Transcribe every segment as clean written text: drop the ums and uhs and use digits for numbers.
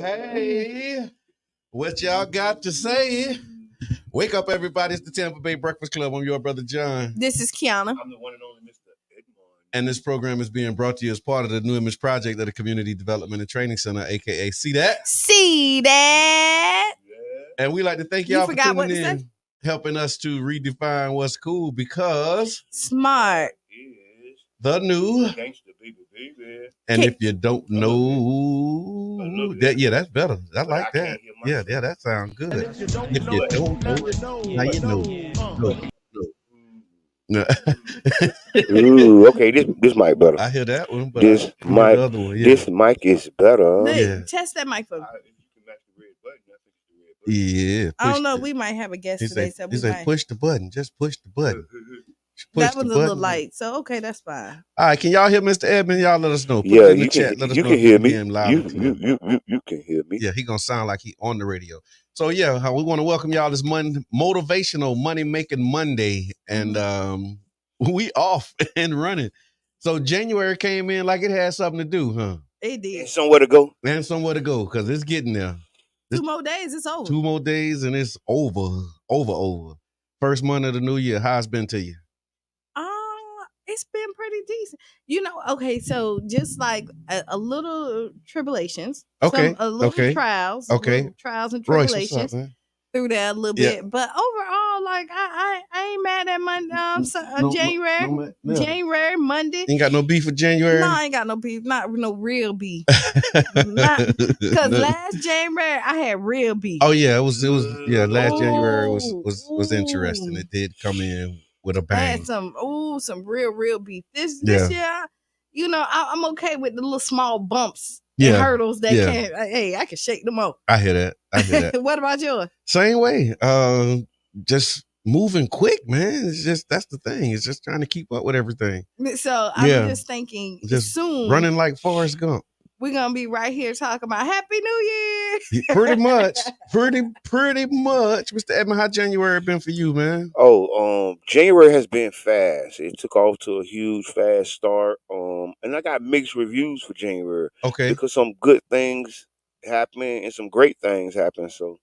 Hey, what y'all got to say? Wake up, everybody. It's the Tampa Bay Breakfast Club. I'm your brother, John. This is Qiana. I'm the one and only Mr. Edmond. And this program is being brought to you as part of the New Image Project of the Community Development and Training Center, a.k.a. See That? See that? And we like to thank You y'all for forgot what tuning to in, say? helping us to redefine what's cool because Smart. Is the new. gangster baby. And if you don't know that, yeah, that's better. I like I that. can't hear Yeah, myself. that sounds good. If you don't know, now you know. No. Ooh, okay, this mic better. I hear that one, but This I hear mic, the other one. Yeah. this mic is better. Look, Yeah. test that mic for me. If you can match the red button, I think it's the red button. Yeah. I don't know. Push We might have a guest He today, said, so he we said, might. push the button. Just push the button. Push That the was a little button. light, so okay, that's fine. All right, can y'all hear Mr. Edmond? Y'all let us know. Put Yeah, it in the you chat. can. Let us You know can if hear you me. hear him loud and clear. You can hear me. Yeah, he gonna sound like he on the radio. So yeah, we want to welcome y'all this motivational money making Monday, and we off and running. So January came in like it had something to do, huh? It did. And somewhere to go. And somewhere to go because it's getting there. 2 more days, it's over. 2 more days and it's over. First month of the new year. How's it been to you? It's been pretty decent. Okay, so just like a little tribulations. Okay. A little trials. Okay. Little trials and Royce, what's tribulations up, man? through there a little bit. But overall, like I ain't mad at Monday. January, Monday. Ain't got no beef with January? No, I ain't got no beef. Not no real beef. Because last January I had real beef. Oh yeah, it was last January was interesting. It did come in with a bang. I had some real beef. This year, I'm okay with the little small bumps and hurdles that can. Hey, I can shake them off. I hear that. What about yours? Same way. Just moving quick, man. It's just that's the thing. It's just trying to keep up with everything. So I'm just thinking soon running like Forrest Gump. We're gonna be right here talking about Happy New Year. Pretty much. Mr. Edmond, how January been for you, man? January has been fast. It took off to a huge fast start. And I got mixed reviews for January. Okay. Because some good things happening and some great things happen. So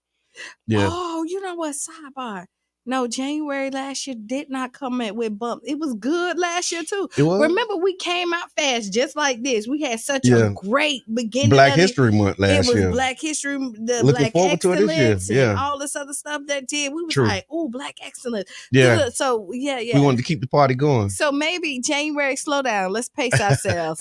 yeah. Oh, you know what? Sidebar. No, January last year did not come in with bumps. It was good last year too. It was? Remember, we came out fast just like this. We had such a great beginning. Black History Month last year. It was Black History, the Looking Black forward excellence, to it this year. and all this other stuff that did. We was True. like, oh, Black excellence. Yeah. Good. So yeah. We wanted to keep the party going. So maybe January, slow down. Let's pace ourselves.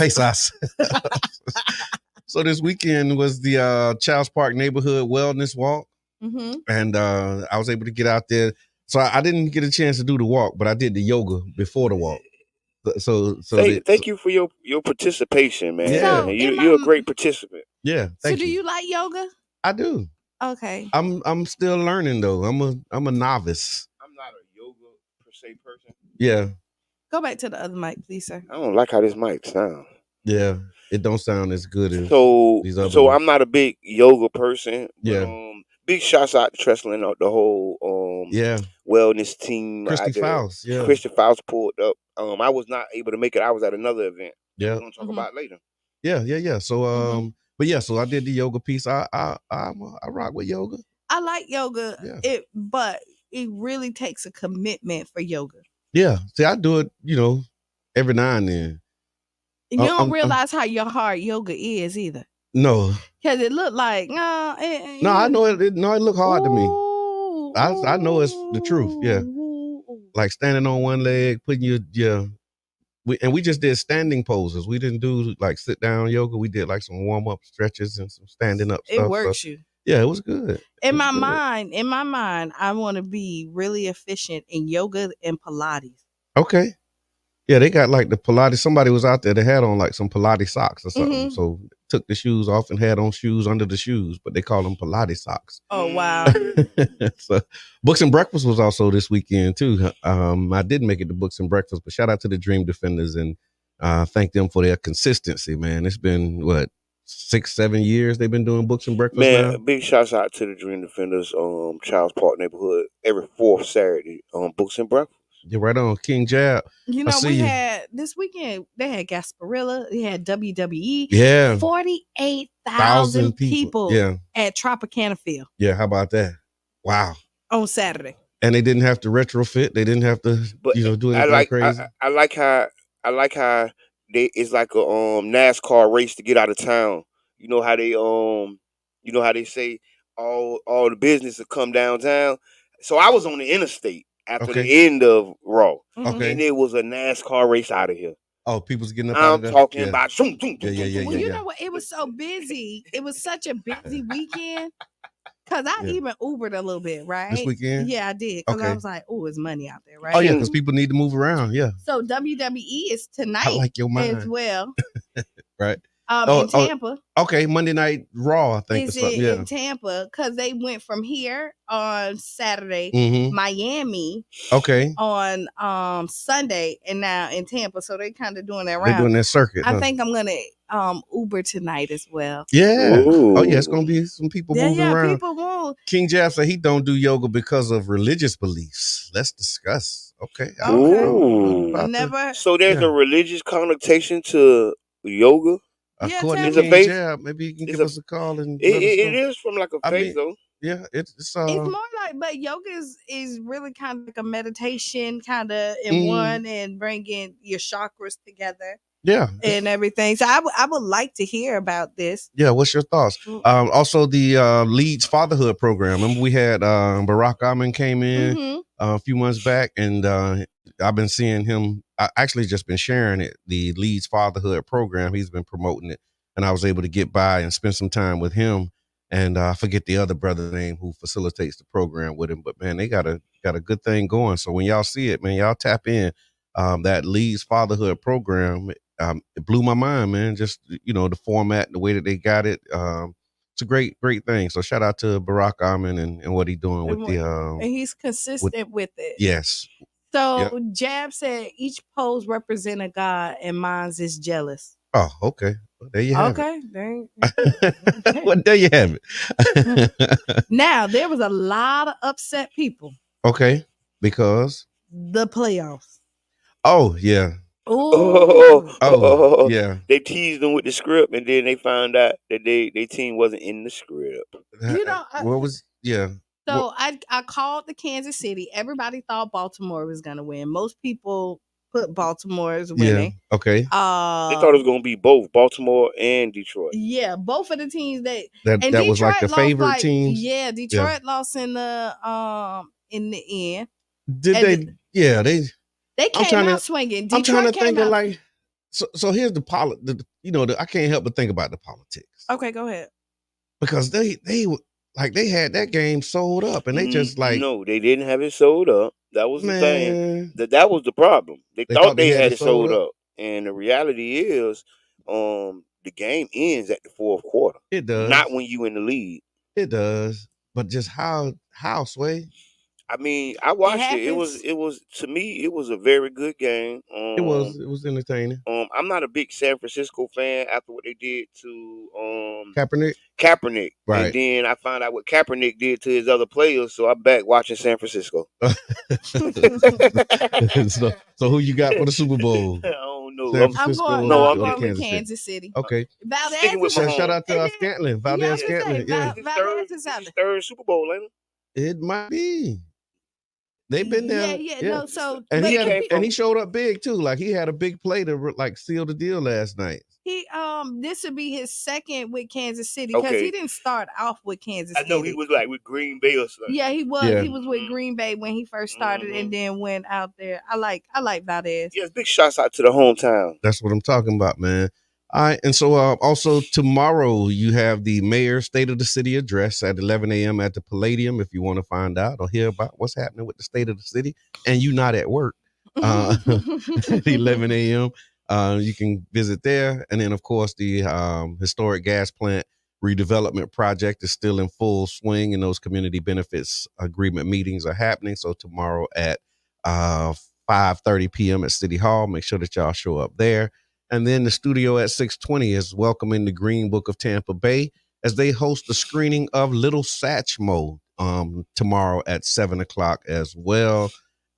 So this weekend was the Childs Park Neighborhood Wellness Walk. Mm-hmm. And I was able to get out there. So I didn't get a chance to do the walk, but I did the yoga before the walk. Thank you for your participation, man. Yeah. So you're a great participant. Yeah. So do you like yoga? I do. Okay. I'm still learning though. I'm a novice. I'm not a yoga per se person. Yeah. Go back to the other mic, please, sir. I don't like how this mic sounds. Yeah. It don't sound as good as these other So ones. I'm not a big yoga person. Yeah. But, big shouts out to Trestle the whole wellness team. Christy Faust. Yeah. Christy Faust pulled up. I was not able to make it. I was at another event. Yeah. We're gonna talk about later. Yeah. So but yeah, so I did the yoga piece. I rock with yoga. I like yoga. But it really takes a commitment for yoga. Yeah. See, I do it, every now and then. You don't realize how hard yoga is either. No. Because it looked like no, I know it. It looked hard to me. I know it's the truth. Yeah, like standing on one leg, putting we just did standing poses. We didn't do like sit down yoga. We did like some warm up stretches and some standing up stuff. It works you. Yeah, it was good. In my mind, I want to be really efficient in yoga and Pilates. Okay. Yeah, they got like the Pilates. Somebody was out there that had on like some Pilates socks or something. Mm-hmm. So took the shoes off and had on shoes under the shoes, but they call them Pilates socks. Oh, wow. So Books and Breakfast was also this weekend too. I didn't make it to Books and Breakfast, but shout out to the Dream Defenders and thank them for their consistency, man. It's been 6-7 years they've been doing Books and Breakfast now? Big shouts out to the Dream Defenders, Childs Park neighborhood every fourth Saturday on Books and Breakfast. You're right on, King Jab. You know, we had this weekend. They had Gasparilla. They had WWE. Yeah, 48,000 people. Yeah, at Tropicana Field. Yeah, how about that? Wow. On Saturday. And they didn't have to retrofit. They didn't have to, do anything crazy. I like how it's like a NASCAR race to get out of town. You know how they say all the business will come downtown. So I was on the interstate after the end of Raw. Okay. And it was a NASCAR race out of here. Oh, people's getting up I'm out of there. talking about zoom. Well, you know what? It was so busy. It was such a busy weekend. Cause I even Ubered a little bit, right? This weekend? Yeah, I did. Cause I was like, oh, it's money out there, right? Oh yeah, because people need to move around. Yeah. So WWE is tonight I like your mind. as well. Right. In Tampa. Okay, Monday Night Raw, I think. Is in Tampa because they went from here on Saturday, Miami. Okay. On Sunday, and now in Tampa, so they kind of doing that round. They're doing that circuit. I think I'm gonna Uber tonight as well. Yeah. Ooh. Oh yeah, it's gonna be some people moving around. People won't. King Jab said he don't do yoga because of religious beliefs. Let's discuss. Okay. Never. So there's a religious connotation to yoga. According to King Jab, maybe you can give us a call and it is from like a faith though. Yeah, it's more like, but yoga is really kind of like a meditation, kind of in one, and bringing your chakras together. Yeah, and everything. So I would like to hear about this. Yeah, what's your thoughts? Also, the Leeds Fatherhood Program. Remember, we had Barack Obama came in a few months back, and I've been seeing him. I actually just been sharing it. The Leeds Fatherhood Program. He's been promoting it, and I was able to get by and spend some time with him. And I forget the other brother's name who facilitates the program with him. But man, they got a good thing going. So when y'all see it, man, y'all tap in. That Leeds Fatherhood Program. It blew my mind, man. Just, the format, the way that they got it. It's a great thing. So shout out to Barack Obama and what he's doing with the and he's consistent with it. Yes. So Jab said each pose represent a god and mine's is jealous. Oh, okay. Well, there you have it. Okay. Well, there you have it. Now there was a lot of upset people. Okay. Because the playoffs. Oh, yeah. Yeah. They teased them with the script, and then they found out that their team wasn't in the script. So I called the Kansas City. Everybody thought Baltimore was gonna win. Most people put Baltimore as winning. Yeah. Okay. They thought it was gonna be both Baltimore and Detroit. Yeah, both of the teams that was like the favorite teams. Yeah, Detroit lost in the end. Did they? Yeah, they came out swinging. Detroit I'm trying to think of like. So here's the I can't help but think about the politics. Okay, go ahead. Because they had that game sold up, and they just no, they didn't have it sold up. That was the thing. That was the problem. They thought they had it sold up, and the reality is, the game ends at the fourth quarter. It does not when you in the lead. It does, but just how Sway. I mean, I watched it. It was to me, it was a very good game. It was entertaining. I'm not a big San Francisco fan after what they did to Kaepernick. Right. And then I found out what Kaepernick did to his other players, so I'm back watching San Francisco. So who you got for the Super Bowl? I don't know. I'm going with Kansas City. Okay. Valdez. Shout out to Scantling. Valdez Scantling. Yeah. Valdez is out. Third Super Bowl, ain't it? It might be. They've been there. Yeah. No, so and he showed up big too. Like he had a big play to seal the deal last night. He this would be his second with Kansas City because he didn't start off with Kansas City. I know he was like with Green Bay or something. Yeah, he was. Yeah. He was with Green Bay when he first started and then went out there. I like Valdez. Yes, big shots out to the hometown. That's what I'm talking about, man. All right, and so also tomorrow you have the mayor's State of the City address at 11 a.m. at the Palladium. If you want to find out or hear about what's happening with the state of the city, and you're not at work, 11 a.m. You can visit there, and then of course the historic gas plant redevelopment project is still in full swing, and those community benefits agreement meetings are happening. So tomorrow at 5:30 p.m. at City Hall, make sure that y'all show up there. And then the studio at 620 is welcoming the Green Book of Tampa Bay as they host a screening of Little Satchmo tomorrow at 7 o'clock as well.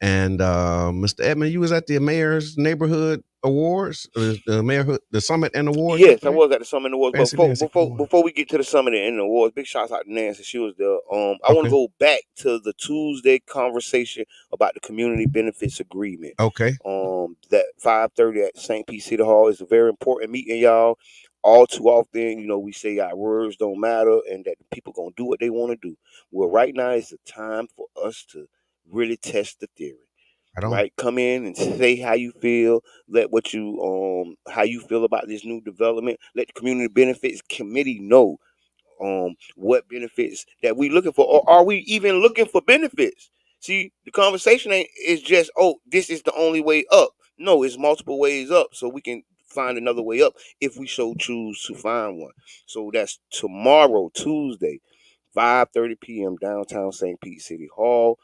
And Mr. Edmond, you was at the Mayor's Neighborhood Awards, the Summit and Awards. Yes, I was at the Summit and Awards. But Nancy, before we get to the Summit and the Awards, big shouts out to Nancy. She was there. I want to go back to the Tuesday conversation about the community benefits agreement. Okay. That 5:30 at St. Pete City Hall is a very important meeting, y'all. All too often, we say our words don't matter and that the people gonna do what they want to do. Well, right now is the time for us to really test the theory. Right, come in and say how you feel. Let how you feel about this new development. Let the community benefits committee know what benefits that we looking for, or are we even looking for benefits? See, the conversation is just, this is the only way up. No, it's multiple ways up, so we can find another way up if we so choose to find one. So that's tomorrow, Tuesday, 5:30 p.m. downtown St. Pete City Hall.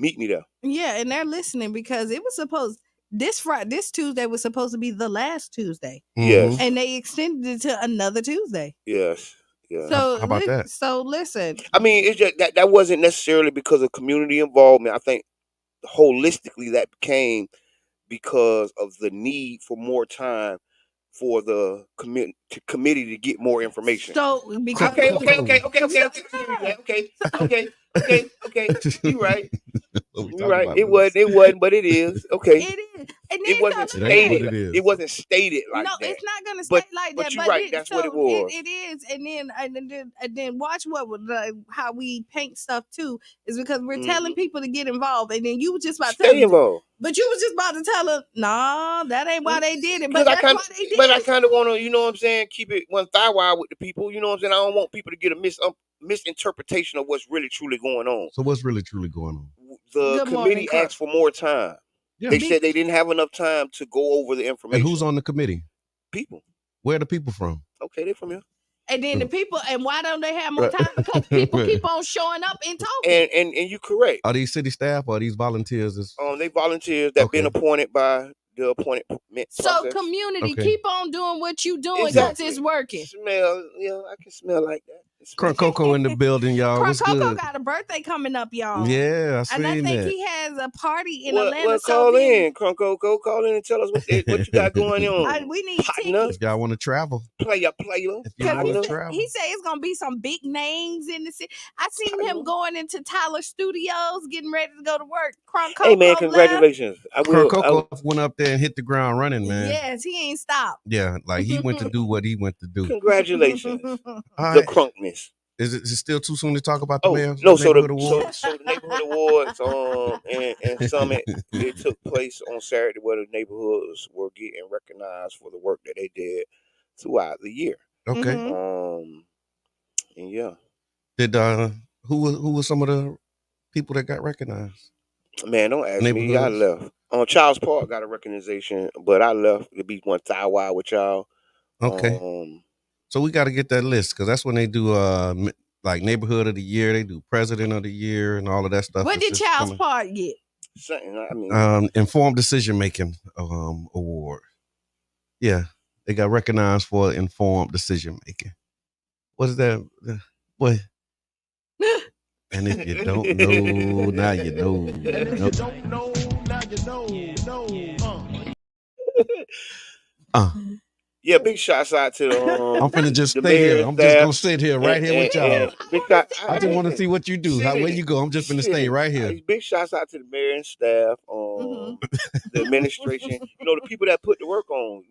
Meet me there. Yeah, and they're listening because it was supposed this Tuesday was supposed to be the last Tuesday. Yes. And they extended it to another Tuesday. Yes. Yeah. So how about that? So listen. I mean, it's just that wasn't necessarily because of community involvement. I think holistically that came because of the need for more time for the committee to get more information. So because okay. You're right. You're right. It wasn't, but it is. Okay. It is. And it wasn't stated. It wasn't stated like that. No, it's not gonna stay like that. But you're right. That's what it was. It is. And then watch how we paint stuff too is because we're telling people to get involved, and then you were just about to stay involved. But you was just about to tell them, nah, that ain't why they did it. But that's why they did it. But I kind of want to, you know what I'm saying, keep it one thigh wide with the people. You know what I'm saying? I don't want people to get a misinterpretation of what's really truly going on. So what's really truly going on? The committee asked for more time. Yeah. They said they didn't have enough time to go over the information. And who's on the committee? People. Where are the people from? Okay, they're from here. And then the people, and why don't they have more time? Because people keep on showing up and talking. And you're correct. Are these city staff or are these volunteers? They volunteers that been appointed by the appointment so process. Community, keep on doing what you doing because it's working. I can smell like that. Crunk Coco in the building, y'all. What's good? Coco got a birthday coming up, y'all. Yeah, I seen that. And I think he has a party in Atlanta. Well, call in, Crunk Coco. Call in and tell us what you got going on. We need tickets. If y'all want to travel. Player. He said it's gonna be some big names in the city. I seen him going into Tyler Studios, getting ready to go to work. Crunk Coco. Hey man, congratulations! Crunk Coco went up there and hit the ground running, man. Yes, he ain't stopped. Yeah, like he went to do what he went to do. Congratulations, the Crunkness. Is it still too soon to talk about the mayor's neighborhood awards? So the neighborhood awards and Summit, it took place on Saturday where the neighborhoods were getting recognized for the work that they did throughout the year. Okay. And yeah. Did who were some of the people that got recognized? Man, don't ask me. I left. Charles Park got a recognition, but I left to be one thigh wide with y'all. Okay. So we got to get that list because that's when they do like neighborhood of the year. They do president of the year and all of that stuff. What did Charles Park get? Informed decision making award. Yeah, they got recognized for informed decision making. What is that? What? And if you don't know, now you know. If you don't know, now you know. Yeah, big shots out to I'm finna just stay here. I'm just gonna sit here right here with y'all. I just want to see what you do. Where you go? I'm just finna stay right here. Big shots out to the mayor and staff, the administration. The people that put the work on.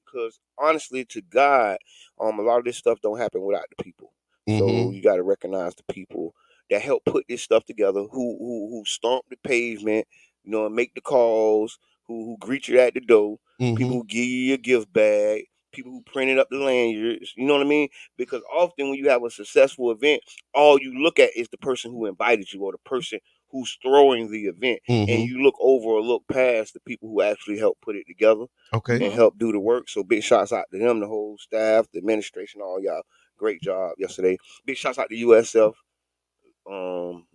Because honestly, to God, a lot of this stuff don't happen without the people. So you got to recognize the people that help put this stuff together. Who stomp the pavement, and make the calls. Who greet you at the door. People who give you your gift bag. People who printed up the lanyards, you know what I mean? Because often when you have a successful event, all you look at is the person who invited you or the person who's throwing the event. And you look over or look past the people who actually help put it together and help do the work. So big shots out to them, the whole staff, the administration, all y'all. Great job yesterday. Big shots out to USF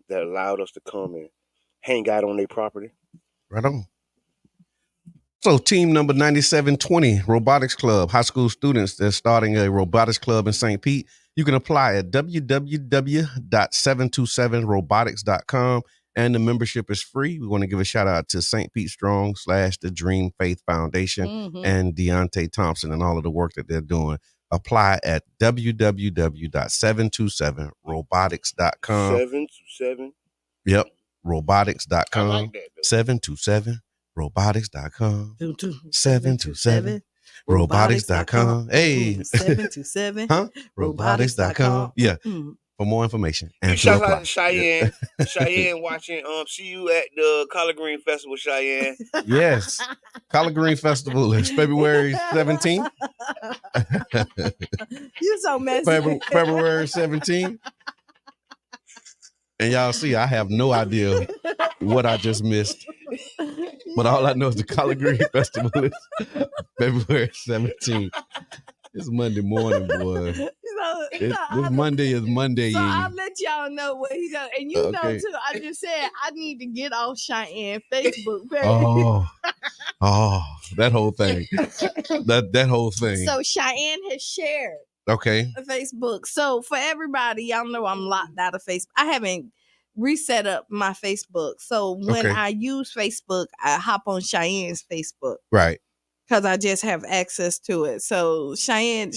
that allowed us to come and hang out on their property. Right on. So team number 9720, Robotics Club, high school students, they're starting a robotics club in St. Pete. You can apply at www.727robotics.com and the membership is free. We want to give a shout out to St. Pete Strong / the Dream Faith Foundation and Deontay Thompson and all of the work that they're doing. Apply at www.727robotics.com. 727. Yep, robotics.com. I like that, 727robotics.com. 727robotics.com. Hey, 727 huh? Robotics.com. Yeah. For more information. And shout out to Cheyenne. Cheyenne watching. See you at the Collard Green Festival, Cheyenne. Yes. Collard Green Festival is February 17th. You so messy. February 17th. And y'all see, I have no idea what I just missed. But all I know is the Collard Green Festival is February 17th. It's Monday morning, boy. This Monday is Monday. So I'll let y'all know what he does. And you know, too, I just said I need to get off Cheyenne Facebook page. That whole thing. that whole thing. So Cheyenne has shared Facebook. So for everybody, y'all know I'm locked out of Facebook. I haven't reset up my Facebook. So when I use Facebook, I hop on Cheyenne's Facebook. Right. Because I just have access to it. So Cheyenne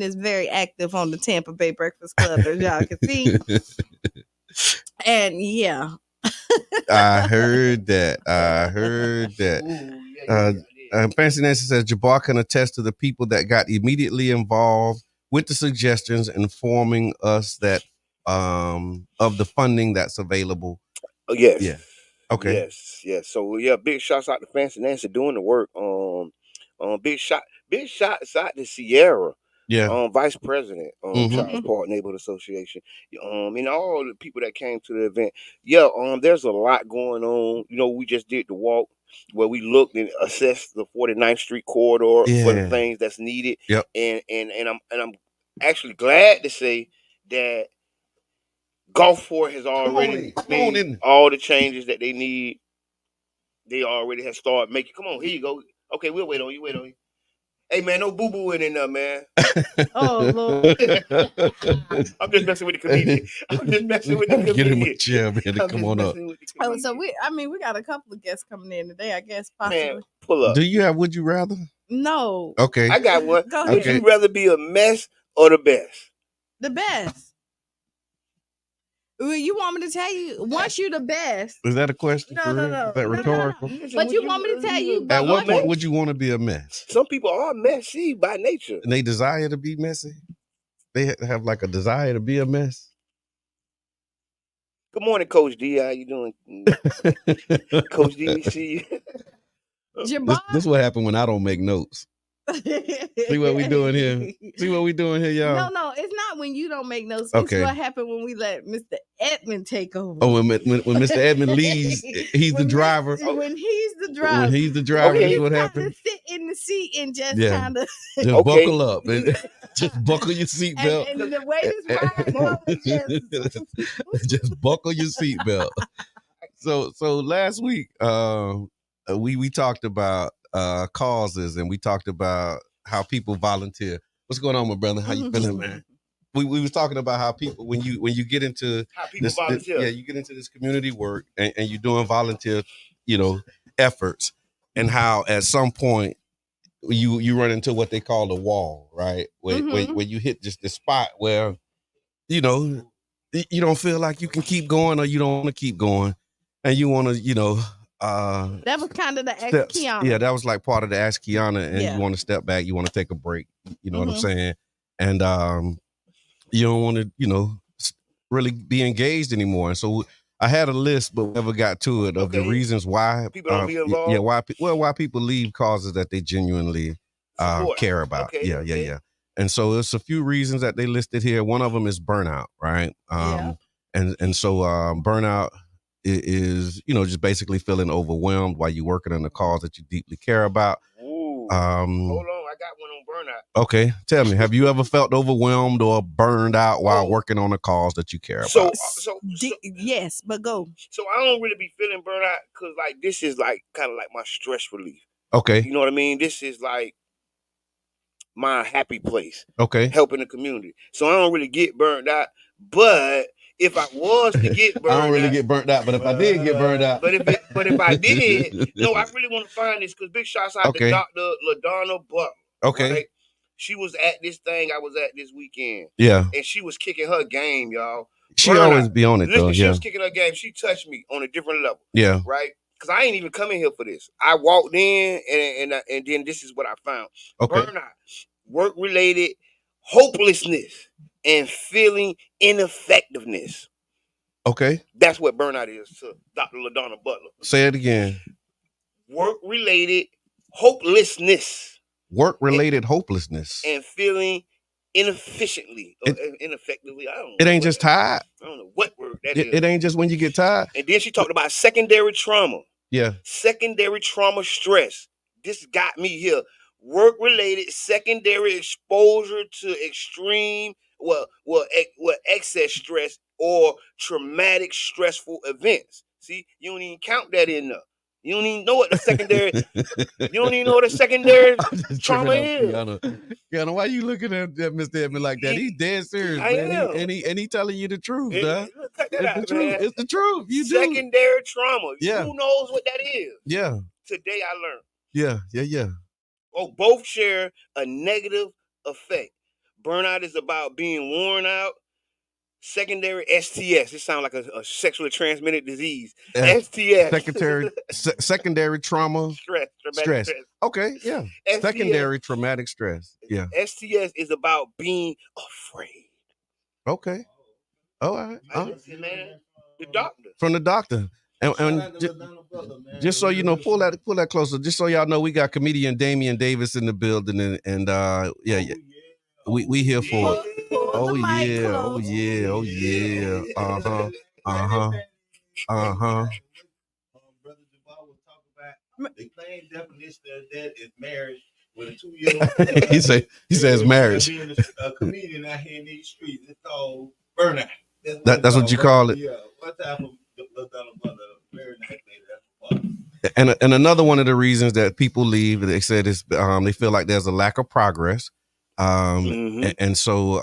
is very active on the Tampa Bay Breakfast Club, as y'all can see. And yeah. I heard that. Fancy Nancy says Jabbar can attest to the people that got immediately involved with the suggestions, informing us that of the funding that's available. Yes. Yeah. Okay. Yes. So yeah, big shouts out to Fancy Nancy doing the work. Big shots out to Sierra. Yeah. Vice President, Charles Park Neighborhood Association. And all the people that came to the event. Yeah, there's a lot going on. You know, we just did the walk where we looked and assessed the 49th Street corridor for the things that's needed. Yep. And I'm actually glad to say that Gulfport has already made all the changes that they need. They already have started making. Come on, here you go. Okay, we'll wait on you. Hey, man, no boo-boo in there, man. Oh, Lord. I'm just messing with the comedian. Get him a chair, man, to come on up. Oh, so we got a couple of guests coming in today, I guess, possibly. Man, pull up. Do you have Would You Rather? No. Okay. I got one. Go ahead. Would you rather be a mess or the best? The best. You want me to tell you, once you're the best. Is that a question? No. Is that rhetorical? No. But you want me to tell you. At what point would you want to be a mess? Some people are messy by nature. And they desire to be messy? They have like a desire to be a mess? Good morning, Coach D. How you doing? Coach D, see you. This is what happened when I don't make notes. See what we doing here? Y'all? No, it's not when you don't make notes. It's what happened when we let Mr. Edmund take over. Oh, when Mr. Edmund leaves, he's the driver. When he's the driver. That's what happened. Sit in the seat and just kind of just buckle up and just buckle your seatbelt. And the way this ride goes, just buckle your seatbelt. So last week, we talked about causes, and we talked about how people volunteer. What's going on, my brother? How you feeling, man? We was talking about how people when you get into volunteer. You get into this community work and you're doing volunteer, efforts, and how at some point you run into what they call the wall, right? When you hit just the spot where you don't feel like you can keep going, or you don't want to keep going, and you want to that was kind of the Ask Qiana. Yeah, that was like part of the Ask Qiana, and you want to step back, you want to take a break, you know what I'm saying? And you don't want to, really be engaged anymore. And so I had a list, but we never got to it, of the reasons why people don't be involved. Why people leave causes that they genuinely care about. Okay, yeah. And so there's a few reasons that they listed here. One of them is burnout, right? And so burnout is just basically feeling overwhelmed while you're working on a cause that you deeply care about. Ooh. Hold on, I got one on burnout. Okay, tell me, have you ever felt overwhelmed or burned out while working on a cause that you care about? So yes, but go. So I don't really be feeling burnout because this is kind of like my stress relief. Okay, you know what I mean? This is like my happy place. Okay, helping the community. So I don't really get burned out, but if I was to get burned I don't really out, get burnt out, but if I did get burned out. But if I did, no, I really want to find this because big shouts out to Dr. LaDonna Butler. Okay. Right? She was at this thing I was at this weekend. Yeah. And she was kicking her game, y'all. She always be on it, though. She was kicking her game. She touched me on a different level. Yeah. Right? Because I ain't even coming here for this. I walked in and then this is what I found. Okay. Burnout, work-related hopelessness, and feeling ineffectiveness. Okay. That's what burnout is to Dr. LaDonna Butler. Say it again. Work-related hopelessness. Work-related hopelessness. And feeling inefficiently or ineffectively. I don't know. It ain't just tired. I don't know what word that is. It ain't just when you get tired. And then she talked about secondary trauma. Yeah. Secondary trauma stress. This got me here. Work-related secondary exposure to extreme, excess stress or traumatic stressful events. See, you don't even count that in there. You don't even know what the secondary. You don't even know what a secondary trauma is. Qiana, why you looking at Mr. Edmond like that? He's dead serious, man. And he telling you the truth, man. It's the truth. It's the truth. You secondary trauma. Yeah. Who knows what that is? Yeah. Today I learned. Yeah. Oh, both share a negative effect. Burnout is about being worn out. Secondary STS. It sounds like a sexually transmitted disease. STS. Secondary trauma. Stress. Okay, yeah. STS. Secondary traumatic stress. Yeah. STS is about being afraid. Okay. All right. The doctor. From the doctor. And just so you know, pull that closer. Just so y'all know, we got comedian Damian Davis in the building, and we here for it. Oh yeah. Uh-huh. Brother Jabbar will talk about the plain definition of that is marriage with a 2-year-old. he says marriage. Being a comedian out here in these streets, it's called burnout. That's what you call it. Yeah. What type of very nice lady. And another one of the reasons that people leave, they said is they feel like there's a lack of progress. And so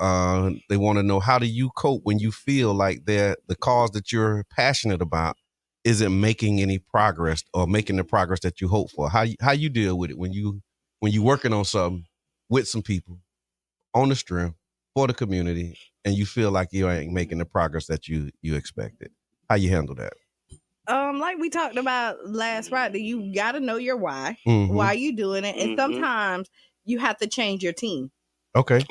they want to know, how do you cope when you feel like the cause that you're passionate about isn't making any progress or making the progress that you hope for? How you deal with it when you working on something with some people on the stream for the community and you feel like you ain't making the progress that you expected? How you handle that? Like we talked about last Friday, you got to know your why. Why you doing it, and sometimes you have to change your team. Okay.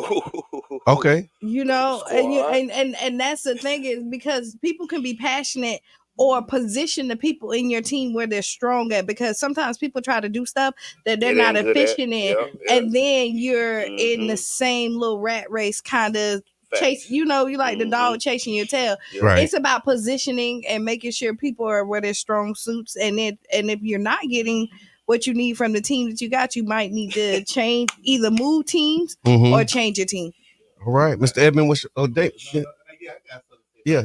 Okay. You know, and that's the thing, is because people can be passionate or position the people in your team where they're strong at, because sometimes people try to do stuff that they're not efficient in, and then you're in the same little rat race kind of chase, you know, you like the dog chasing your tail. Right. It's about positioning and making sure people are where their strong suits, and if you're not getting what you need from the team that you got, you might need to change, either move teams or change your team. All right, Mr. Edmond, what's your Dave? Yeah.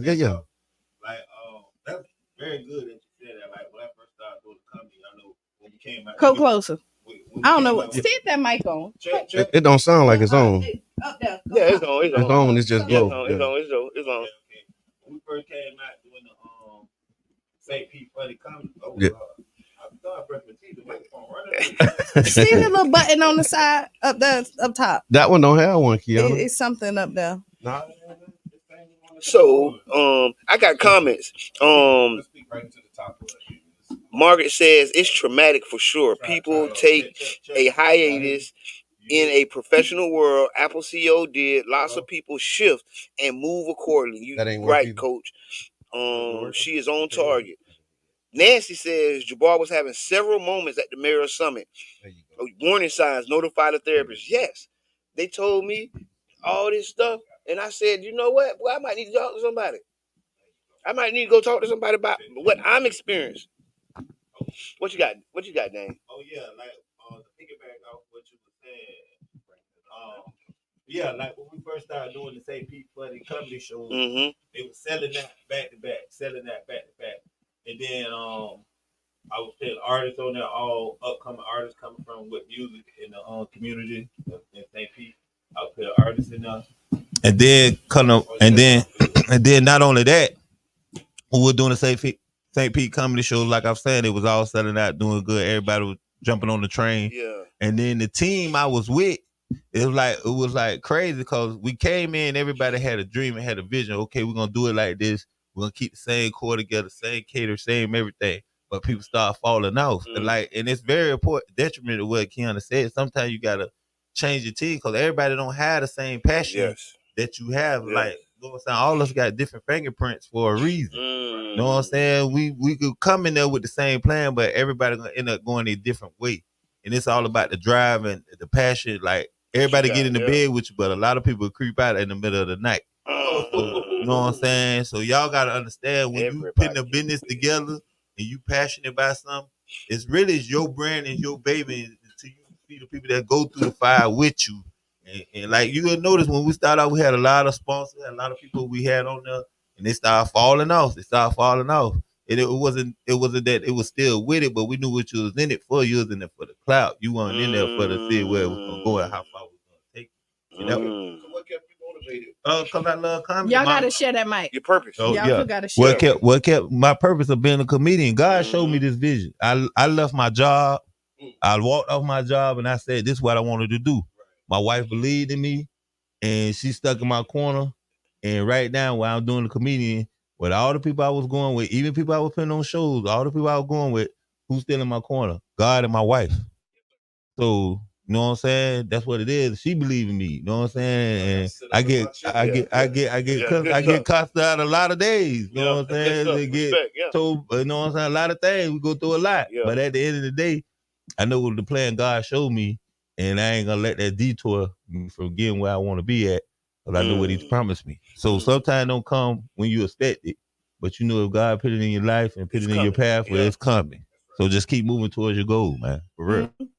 Like, that's very good that you said that. Like, when I first started doing the comedy, I know when you came out. Go closer. I don't know what. Stick that mic on. It don't sound like it's on. Up there. Yeah, it's on. It's on. It's just low. It's on. When we first came out doing the St. Pete Funny Comedy, I thought I brushed my teeth. The microphone running. See the little button on the side up there, up top. That one don't have one, Qiana. It's something up there. So, I got comments. Let's speak right to the top of it. Margaret says it's traumatic for sure. People take a hiatus in a professional world. Apple CEO did. Lots of people shift and move accordingly. You right, Coach. She is on target. Nancy says Jabbar was having several moments at the Mayor Summit. Warning signs, notify the therapist. Yes, they told me all this stuff, and I said, you know what? Well, I might need to talk to somebody. I might need to go talk to somebody about what I'm experiencing. What you got? What you got, Dan? Oh yeah, like to piggyback off what you were saying. Yeah, like when we first started doing the St. Pete Funny Comedy shows, they were selling that back to back, and then I was telling artists on there, all upcoming artists coming from with music in the community in St. Pete. I was telling artists in there, and then And then not only that, we were doing the St. Pete comedy show. Like I'm saying, it was all selling out, doing good. Everybody was jumping on the train. Yeah. And then the team I was with, it was like crazy because we came in, everybody had a dream and had a vision. Okay, we're gonna do it like this. We're gonna keep the same core together, same cater, same everything. But people start falling off. And it's very important, detriment to what Qiana said. Sometimes you gotta change your team because everybody don't have the same passion that you have. Like, you know what I'm saying? All of us got different fingerprints for a reason. You know what I'm saying? We could come in there with the same plan, but everybody gonna end up going a different way. And it's all about the drive and the passion. Like, everybody get in the bed with you, but a lot of people creep out in the middle of the night. So, you know what I'm saying? So y'all gotta understand, when you putting a business together and you passionate about something, it's really your brand and your baby until you see the people that go through the fire with you. And like you will notice, when we started out, we had a lot of sponsors, a lot of people we had on there, and they started falling off. And it wasn't that it was still with it, but we knew what you was in it for. You was in it for the clout. You weren't in there for to see where it was gonna go and how far we was gonna take it. You know? So what kept you motivated? Cause I love comedy. Y'all gotta share that mic. Your purpose. Oh, Y'all gotta share. What kept my purpose of being a comedian? God showed me this vision. I left my job. I walked off my job and I said, this is what I wanted to do. My wife believed in me and she stuck in my corner. And right now, while I'm doing the comedian, with all the people I was going with, even people I was putting on shows, all the people I was going with, who's still in my corner? God and my wife. So, you know what I'm saying? That's what it is. She believe in me. You know what I'm saying? And I get cussed out a lot of days. You know what I'm saying? They get told, you know what I'm saying? A lot of things. We go through a lot. But at the end of the day, I know what the plan God showed me, and I ain't gonna let that detour me from getting where I want to be at, because I know what He's promised me. So sometimes don't come when you expect it, but you know if God put it in your life and put it in your path, where it's coming. So just keep moving towards your goal, man. For real. Good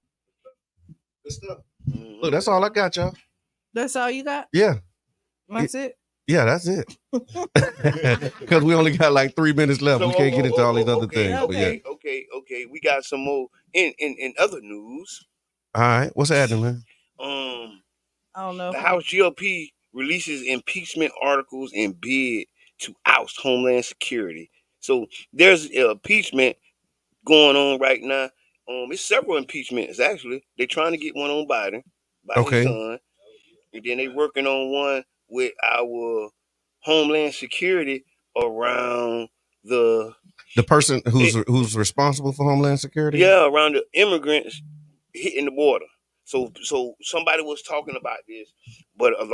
stuff. Look, that's all I got, y'all. That's all you got? Yeah. That's it? Yeah, that's it. Because we only got like 3 minutes left. So, we can't get into all these other things. Okay. We got some more in other news. All right. What's happening, man? I don't know. The House GOP releases impeachment articles and bid to oust Homeland Security. So there's impeachment going on right now. It's several impeachments, actually. They're trying to get one on Biden by his son. And then they're working on one with our Homeland Security around the person who's responsible for Homeland Security? Yeah, around the immigrants hitting the border. So somebody was talking about this, but a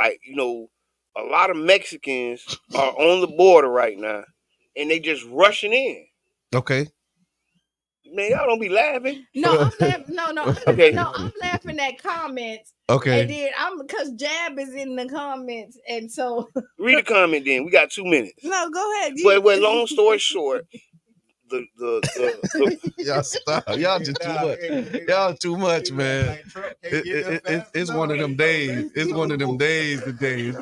lot of Mexicans are on the border right now, and they just rushing in. Okay. Man, y'all don't be laughing. No, I'm laughing. No. Okay. No, I'm laughing at comments. Okay. And then because Jab is in the comments, and so read the comment. Then we got 2 minutes. No, go ahead. But long story short, y'all stop. Y'all just too much. Y'all too much, man. It's one of them days. It's one of them days today.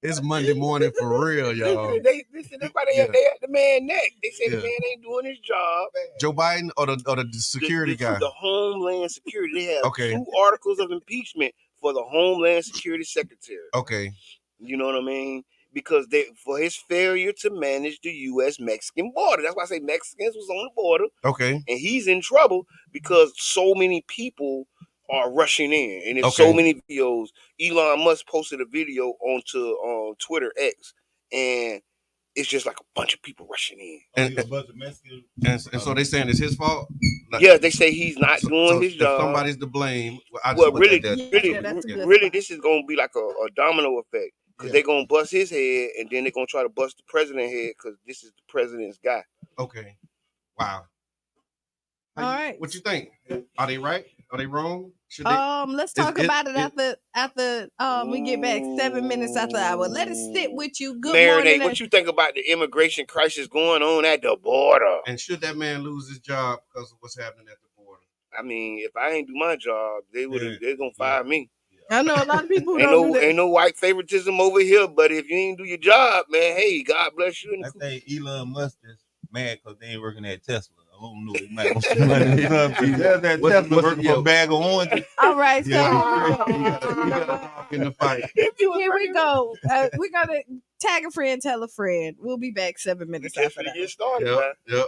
It's Monday morning for real, y'all. Listen, that's why they at the man neck. They say the man ain't doing his job. Joe Biden or the security guy? The Homeland Security. They have 2 articles of impeachment for the Homeland Security Secretary. Okay. You know what I mean? Because for his failure to manage the U.S.-Mexican border. That's why I say Mexicans was on the border. Okay. And he's in trouble because so many people are rushing in. And there's so many videos. Elon Musk posted a video onto Twitter X, and it's just like a bunch of people rushing in. And so they saying it's his fault? Yeah, they say he's not doing his job. If somebody's to blame. Really, this is going to be like a domino effect. Because they're going to bust his head, and then they're going to try to bust the president's head, because this is the president's guy. Okay. Wow. All right. What you think? Are they right? Are they wrong? Let's talk about it after we get back 7 minutes after the hour. Let it sit with you. Good morning. What you think about the immigration crisis going on at the border? And should that man lose his job because of what's happening at the border? I mean, if I ain't do my job, they're gonna fire me. I know a lot of people don't do that. Ain't no white favoritism over here, but if you ain't do your job, man, hey, God bless you. I think Elon Musk is mad because they ain't working at Tesla. don't know. He might want some money. You know what I mean? There's that Tesla working for a bag of oranges. All right, so you gotta talk in the fight. here we go. We're gonna tag a friend, tell a friend. We'll be back 7 minutes after that. Get started, man. Yep.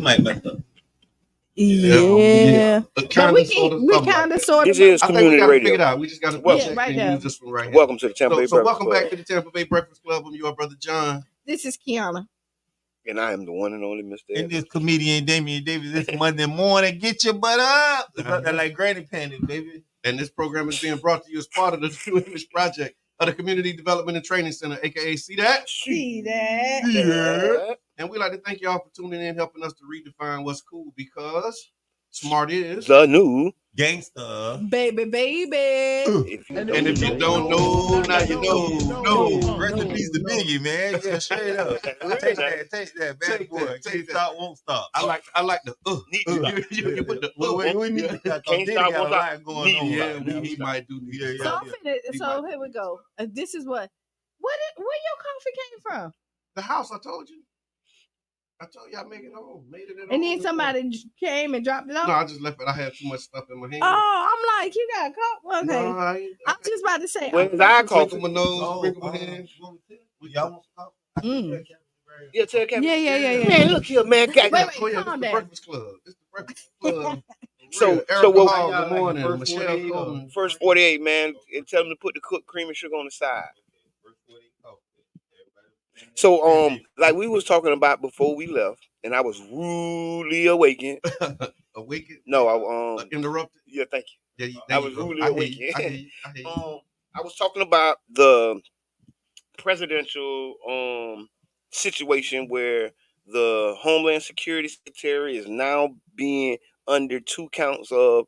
might mess up. Yeah. But we kind of sort of. This is community radio. Figure it out. We just got to use this one right here. Welcome to the Tampa Bay Breakfast Club. Welcome back to the Tampa Bay Breakfast Club. I'm your brother John. This is Qiana. And I am the one and only Mr. And this comedian Damian Davis this Monday morning. Get your butt up. It's like granny panties, baby. And this program is being brought to you as part of the New Image Project of the Community Development and Training Center, aka See That? See That. Yeah. And we'd like to thank y'all for tuning in, helping us to redefine what's cool, because smart is the new gangster. Baby. If you don't know, now you know. Rest in peace to Biggie, man. Yeah, straight up. Take that, bad boy. Can't stop, won't stop. I like the you put the we need that. Can't stop, won't stop going on. Yeah, he might do. So here we go. This is where your coffee came from? The house, I told you. I told you I made it home. And then somebody came and dropped it off? No, I just left it. I had too much stuff in my hand. Oh, I'm like, you got caught. Okay. No, I'm just about to say. When's I coffee? My nose, sprinkle my hands. Y'all want coffee? Yeah, tell Captain. Yeah. Man, look here, man. Wait, calm down. Breakfast Club. This the Breakfast Club. So good morning, Michelle. First 48, man, and tell them to put the cooked cream and sugar on the side. So, like we was talking about before we left, and I was rudely awakened. Awakened? No, interrupted. Yeah, thank you. Yeah, I was rudely awakened. I hear you. I was talking about the presidential situation where the Homeland Security Secretary is now being under 2 counts of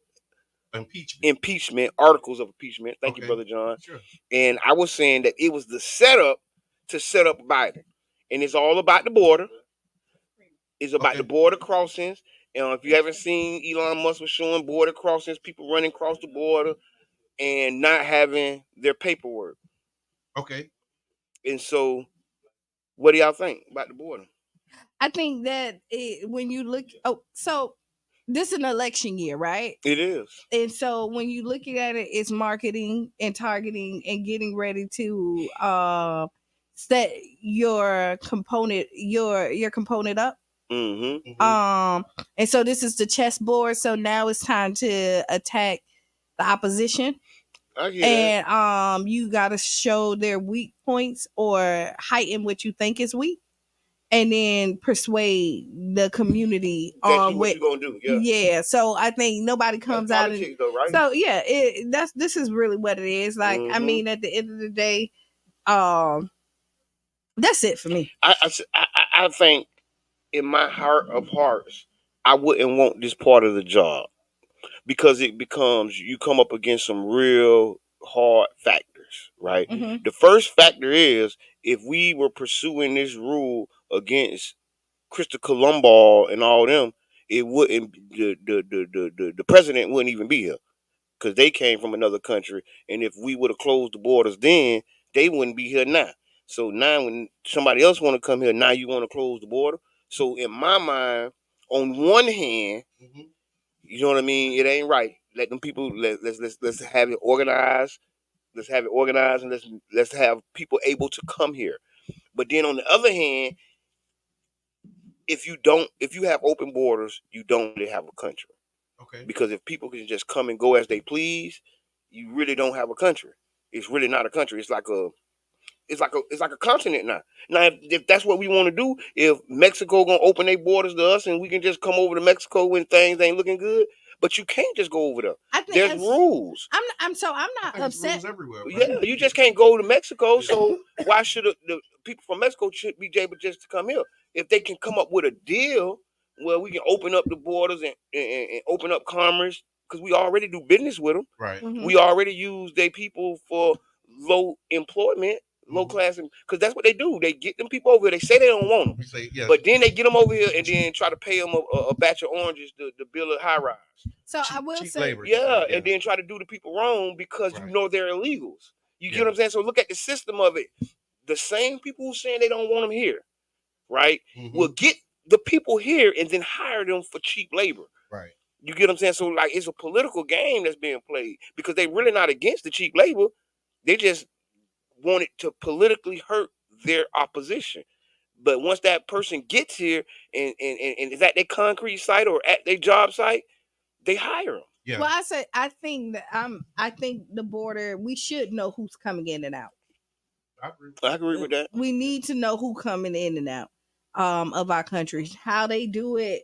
impeachment, articles of impeachment. Thank you, Brother John. Sure. And I was saying that it was the setup to set up Biden. And it's all about the border. It's about the border crossings. And if you haven't seen, Elon Musk was showing border crossings, people running across the border and not having their paperwork. Okay. And so, what do y'all think about the border? I think that when you look, so this is an election year, right? It is. And so when you looking at it, it's marketing and targeting and getting ready to set your component up. Mm-hmm. And so this is the chessboard. So now it's time to attack the opposition. And you gotta show their weak points or heighten what you think is weak, and then persuade the community on what you're gonna do. Yeah. So I think nobody comes out and though, right? So yeah, this is really what it is. Like, I mean, at the end of the day, that's it for me. I think in my heart of hearts, I wouldn't want this part of the job, because it becomes, you come up against some real hard factors, right? Mm-hmm. The first factor is, if we were pursuing this rule against Christopher Columbus and all them, it wouldn't, the president wouldn't even be here, because they came from another country. And if we would have closed the borders then, they wouldn't be here now. So now when somebody else want to come here, now you want to close the border. So in my mind, on one hand, you know what I mean, it ain't right. Let them people, let's have it organized. Let's have it organized, and let's have people able to come here. But then on the other hand, if you have open borders, you don't really have a country. Okay. Because if people can just come and go as they please, you really don't have a country. It's really not a country. It's like a continent now. Now, if that's what we want to do, if Mexico gonna open their borders to us and we can just come over to Mexico when things ain't looking good, but you can't just go over there. There's rules. I'm not upset. Rules everywhere, right? Yeah, you just can't go to Mexico. So why should the people from Mexico should be able just to come here? If they can come up with a deal where we can open up the borders and open up commerce, because we already do business with them. Right. Mm-hmm. We already use their people for low employment. Low class, because that's what they do. They get them people over here. They say they don't want them, but then they get them over here and then try to pay them a batch of oranges to build a high rise. So I will say, labor, and then try to do the people wrong because you know they're illegals. You get what I'm saying? So look at the system of it. The same people who saying they don't want them here, right, will get the people here and then hire them for cheap labor. Right. You get what I'm saying? So like, it's a political game that's being played, because they really not against the cheap labor. They just wanted to politically hurt their opposition. But once that person gets here and is at their concrete site or at their job site, they hire them. Yeah. Well, I think the border, we should know who's coming in and out. I agree with that. We need to know who coming in and out of our country. How they do it,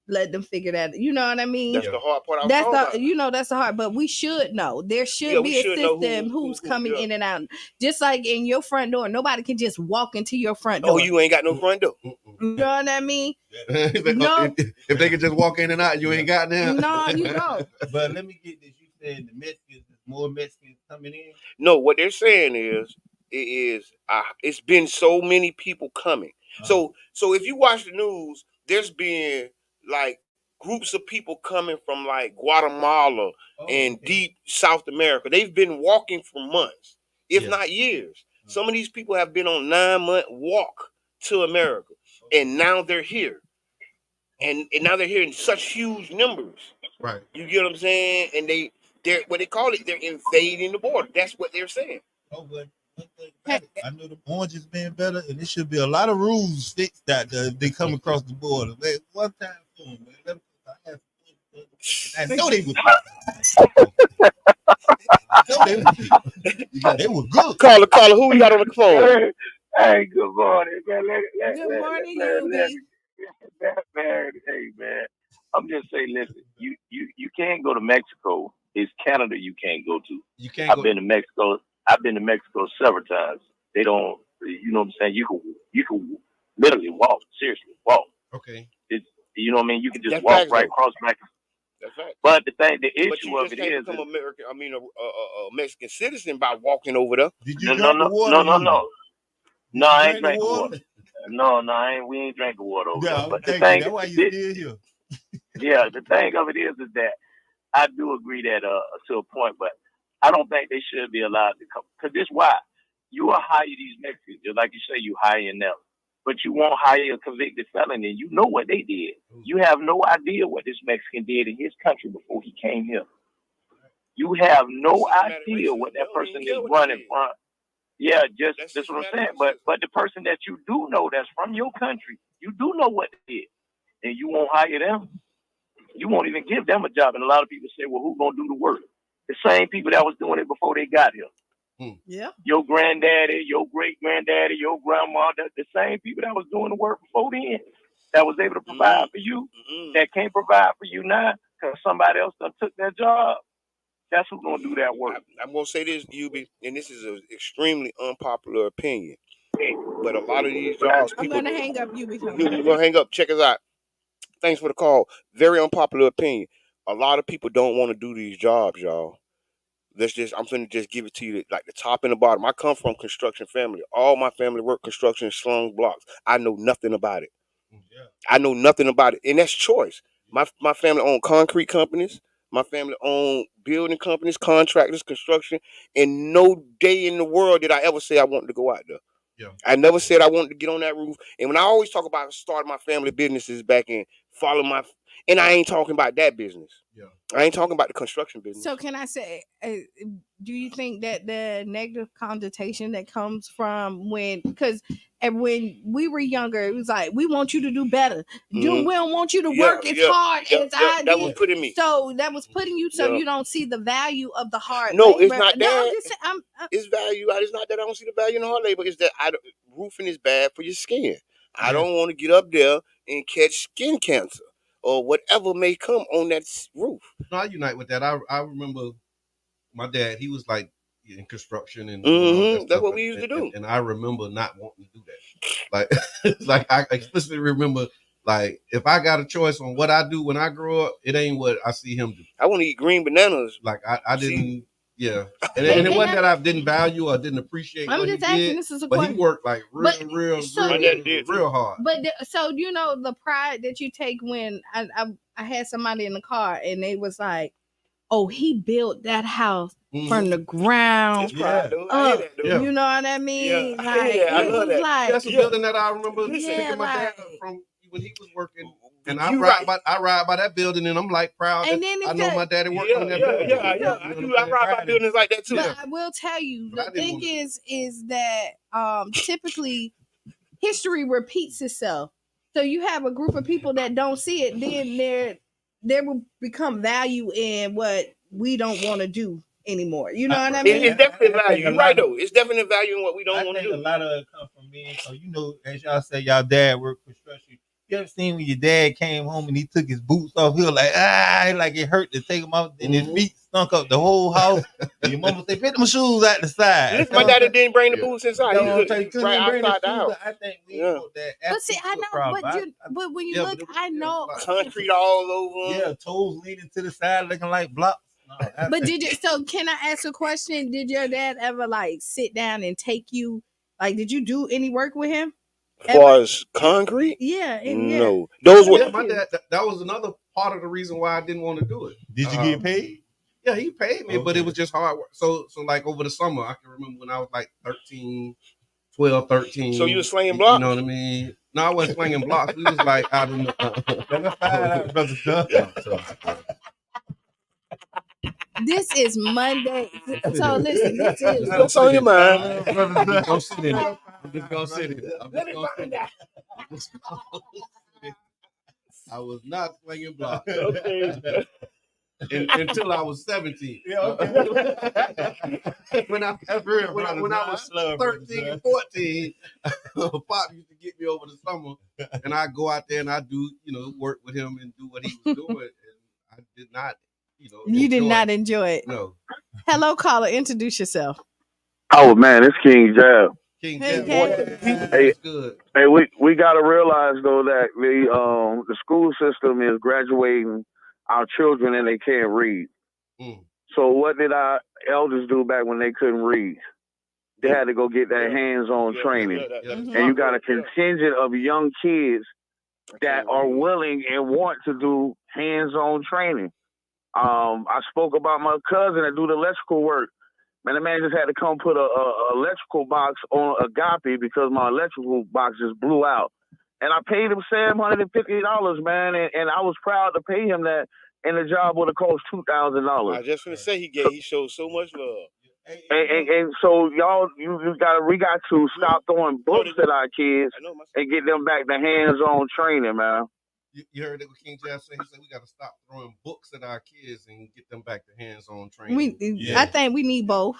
let them figure that. You know what I mean? That's the hard part. That's the hard. But we should know. There should be a system who's coming in and out. Just like in your front door, nobody can just walk into your front door. Oh, you ain't got no front door. You know what I mean? No. If they can just walk in and out, you ain't got them. No, you don't. But let me get this. You saying the Mexicans, more Mexicans coming in? No, what they're saying is it's been so many people coming. So if you watch the news, there's been like groups of people coming from like Guatemala and deep South America. They've been walking for months, if not years. Some of these people have been on 9-month walk to America, and now they're here. And now they're here in such huge numbers. Right. You get what I'm saying? And they're what they call it, they're invading the border. That's what they're saying. Oh, but I know the oranges being better, and there should be a lot of rules fixed that they come across the border. Man, one time for them, man. I know they were. They were good. Caller, who we got on the phone? Hey, good morning, man. Good morning, man. Hey, man. I'm just saying, listen. You can't go to Mexico. It's Canada you can't go to. You can't. I've been to Mexico. I've been to Mexico several times. They don't. You know what I'm saying? You can literally walk. Seriously, walk. Okay. You know what I mean? You can just walk right across Mexico. That's right. But the issue of it is, become American. I mean, a Mexican citizen by walking over there. Did you drink the water? No, I ain't drinking water. No, we ain't drinking water over there. But the thing, that's why you still here. Yeah, the thing of it is that I do agree that to a point, but I don't think they should be allowed to come. Because this why you will hire these Mexicans, just like you say, you hiring them, but you won't hire a convicted felon, and you know what they did. You have no idea what this Mexican did in his country before he came here. You have no idea what that person is running from. Yeah, that's what I'm saying. But the person that you do know that's from your country, you do know what they did, and you won't hire them. You won't even give them a job. And a lot of people say, well, who's going to do the work? The same people that was doing it before they got here. Yeah. Your granddaddy, your great-granddaddy, your grandma, the same people that was doing the work before then, that was able to provide for you, that can't provide for you now because somebody else done took their job. That's who's going to do that work. I'm going to say this, Yubi, and this is an extremely unpopular opinion. But a lot of these jobs, I'm going to hang up, Yubi. You're going to hang up. Check us out. Thanks for the call. Very unpopular opinion. A lot of people don't want to do these jobs, y'all. I'm finna just give it to you like the top and the bottom. I come from construction family. All my family work construction, slung blocks. I know nothing about it. Yeah. I know nothing about it, and that's choice. My family own concrete companies. My family own building companies, contractors, construction, and no day in the world did I ever say I wanted to go out there. Yeah. I never said I wanted to get on that roof. And when I always talk about starting my family businesses back and and I ain't talking about that business. Yeah. I ain't talking about the construction business. So can I say, do you think that the negative connotation that comes from because when we were younger, it was like, we want you to do better. We don't want you to work as hard as I did. That was putting me. So that was putting you you don't see the value of the hard labor. No, it's not that. It's value. It's not that I don't see the value in the hard labor. It's that roofing is bad for your skin. I don't want to get up there and catch skin cancer or whatever may come on that roof. No, I unite with that. I remember my dad, he was like in construction and that's what we used to do. And I remember not wanting to do that. Like I explicitly remember, like, if I got a choice on what I do when I grow up, it ain't what I see him do. I want to eat green bananas. Like I didn't. Yeah, and it wasn't that I didn't value or didn't appreciate what he did, this is a but question. He worked like real hard. But so you know the pride that you take when I had somebody in the car and they was like, "Oh, he built that house from the ground up." You know what I mean? Yeah. Like, I love that. That's a building that I remember taking my dad from when he was working. And I ride by that building, and I'm like proud that I know my daddy worked on that building. Yeah. I ride by buildings like that too. But I will tell you, the thing is that typically history repeats itself. So you have a group of people that don't see it, then there will become value in what we don't want to do anymore. You know what I mean? It's definitely value. You're right though. It's definitely value in what we don't want to do. A lot of it comes from men. So as y'all say, y'all dad worked construction. You ever seen when your dad came home and he took his boots off? He was like it hurt to take them off, and his feet stunk up the whole house. And your mama said, "Put them shoes out the side." Listen, my daddy didn't bring the boots inside. He was right outside the house. I think we want that. But see, I know, but when you look, I know concrete all over. Yeah, toes leaning to the side, looking like blocks. But so can I ask a question? Did your dad ever sit down and take you? Did you do any work with him? As far as concrete? Yeah. No. Those were my dad. That was another part of the reason why I didn't want to do it. Did you get paid? Yeah, he paid me, but it was just hard work. So over the summer, I can remember when I was 12, 13. So you were slinging blocks? You know what I mean? No, I wasn't slinging blocks. We was out in the... This is Monday. So listen, this is... What's on your mind? I'm just going to sit in it. I was not slinging blocks. Okay. Until I was 17. Yeah, okay. when I was 13, 14, Pop used to get me over the summer, and I go out there and I do, work with him and do what he was doing, and I did not, You did not enjoy it. No. Hello, caller. Introduce yourself. Oh man, it's King Jab. King Hey, Jab. Hey, good. Hey, we gotta realize though that the school system is graduating our children and they can't read. So what did our elders do back when they couldn't read? They had to go get that hands-on training. And you got a contingent of young kids that are willing and want to do hands-on training. I spoke about my cousin that do the electrical work. Man, the man just had to come put a electrical box on a Agape because my electrical box just blew out. And I paid him $750, man, and I was proud to pay him that, and the job would have cost $2,000. I was just gonna say he showed so much love. And so y'all, we got to stop throwing books at our kids and get them back to hands-on training, man. You heard what King Jeff said? He said we got to stop throwing books at our kids and get them back to hands-on training. I think we need both.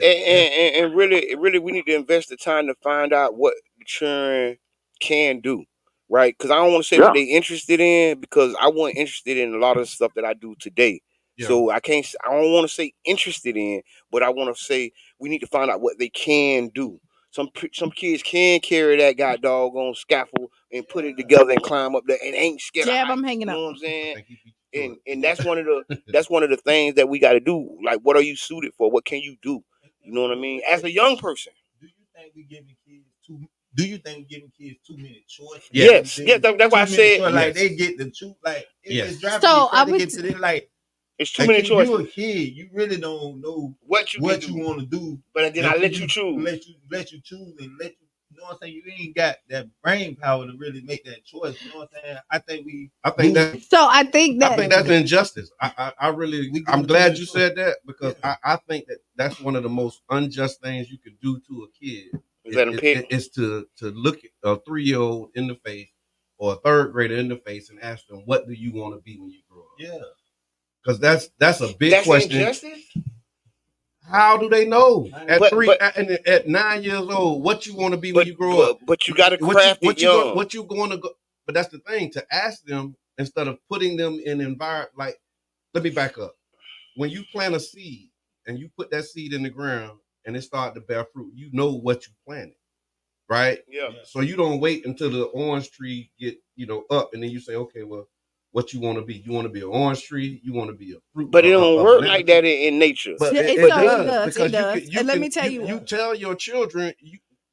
And really, we need to invest the time to find out what the children can do, right? Because I don't want to say what they're interested in, because I wasn't interested in a lot of the stuff that I do today. Yeah. So I don't want to say interested in, but I want to say we need to find out what they can do. Some kids can carry that doggone scaffold and put it together and climb up there and ain't scared. Yeah, I'm hanging up. You know what I'm saying? And that's one of the things that we got to do. Like, what are you suited for? What can you do? You know what I mean? As a young person. Do you think we're giving kids too many choices? Yes. That's why I said like they get the truth. Like it's driving so me crazy to get to this, like. It's too many choices. You're a kid. You really don't know what you want to do. But then I let you choose. Let you choose and let you. You know what I'm saying? You ain't got that brain power to really make that choice. You know what I'm saying? I think that's injustice. I'm glad you said that, because I think that's one of the most unjust things you could do to a kid. Is to look a 3-year-old in the face or a 3rd grader in the face and ask them, what do you want to be when you grow up? Yeah. Because that's a big question. Injustice? How do they know at 9 years old what you want to be when you grow up? But you got to craft it young. What you going to go? But that's the thing, to ask them instead of putting them in an environment. Like, let me back up. When you plant a seed and you put that seed in the ground and it starts to bear fruit, you know what you planted, right? Yeah. So you don't wait until the orange tree get up and then you say, okay, well, what you want to be? You want to be an orange tree? You want to be a fruit? But it don't work like that in nature. But it does. It does. And let me tell you, you tell your children.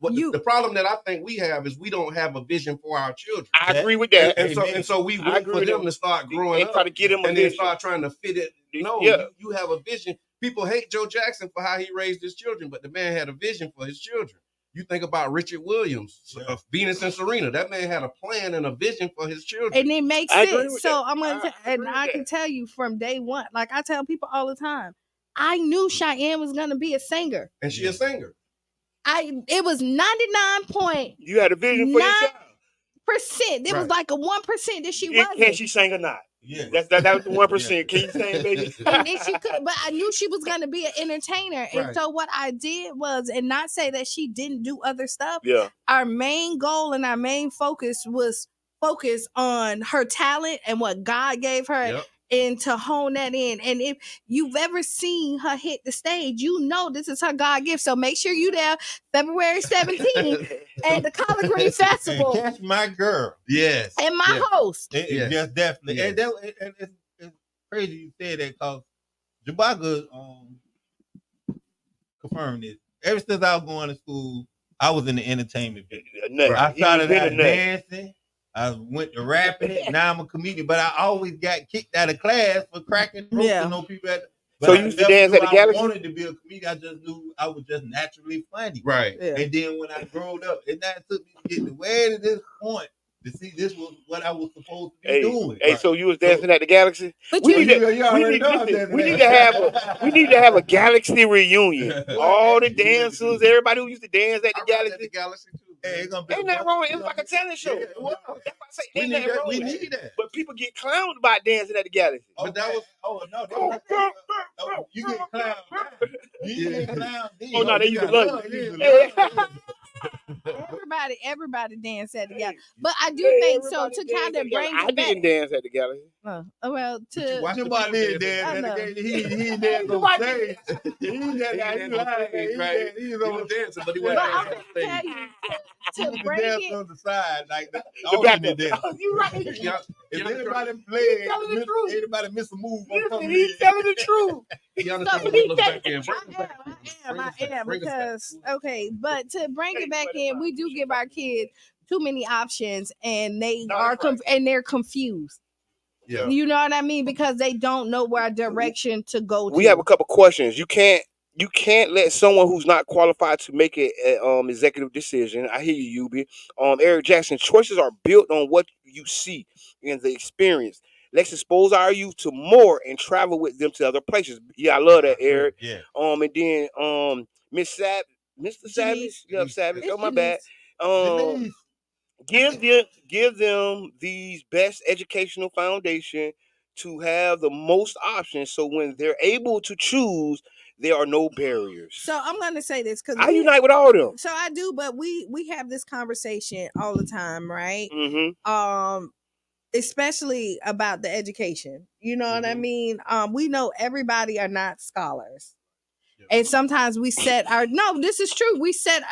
The problem that I think we have is we don't have a vision for our children. I agree with that. And so we wait for them to start growing up try to get them and then start trying to fit it. No, you have a vision. People hate Joe Jackson for how he raised his children, but the man had a vision for his children. You think about Richard Williams, Venus and Serena. That man had a plan and a vision for his children, and it makes sense. So I'm gonna, I can tell you from day one. Like I tell people all the time, I knew Qiana was gonna be a singer, and she's a singer. it was 99.9%. You had a vision for your child. There was like a 1% that she wasn't. Can she sing or not? Yeah, that was the 1%. Can you sing, baby? And then she could, but I knew she was going to be an entertainer. Right. And so what I did was, and not say that she didn't do other stuff. Yeah. Our main goal and our main focus was focus on her talent and what God gave her. Yep. And to hone that in. And if you've ever seen her hit the stage, you know this is her God gift. So make sure you there February 17th at the Collard Green Festival. And catch my girl. Yes. And my host. Yes, definitely. Yes. And it's crazy you said that because Jabaga confirmed this. Ever since I was going to school, I was in the entertainment business. I started out dancing. I went to rapping it. Now I'm a comedian, but I always got kicked out of class for cracking jokes to know people. So you used to dance at the Galaxy? I wanted to be a comedian. I just knew I was just naturally funny. Right. Yeah. And then when I grew up, it took me to get to way to this point to see this was what I was supposed to be doing. Hey, so you was dancing at the Galaxy? We need to have a Galaxy reunion. All the dancers, everybody who used to dance at the Galaxy. Hey, ain't nothing wrong. It was like a talent show. Yeah, well, that's why I say ain't nothing wrong. We need that. But people get clowned about dancing at the Galaxy. But that was you get clowned. You get clowned. Oh no, they used to love you. Everybody dance at the Galaxy. But I do think so to kind of bring I didn't dance at the Galaxy. Well, to watch your body dance at the Galaxy. He danced on stage. He was on dancing, but he wasn't dancing on stage. To bring it on the side, like the you right. If anybody played, anybody miss a move, he's telling the truth. I am because but to bring it back in, we do give our kids too many options, and they're confused. Yeah. You know what I mean? Because they don't know where direction to go to. We have a couple questions. You can't let someone who's not qualified to make an executive decision. I hear you, Yubi. Eric Jackson, choices are built on what you see and the experience. Let's expose our youth to more and travel with them to other places. Yeah, I love that, Eric. Yeah. And then Mr. Savage. Yeah, Savage. Oh, my bad. Give them the best educational foundation to have the most options. So when they're able to choose, there are no barriers. So I'm going to say this because I unite with all of them. So I do, but we have this conversation all the time, right? Mm-hmm. Especially about the education. You know what I mean? We know everybody are not scholars. And sometimes we this is true. We set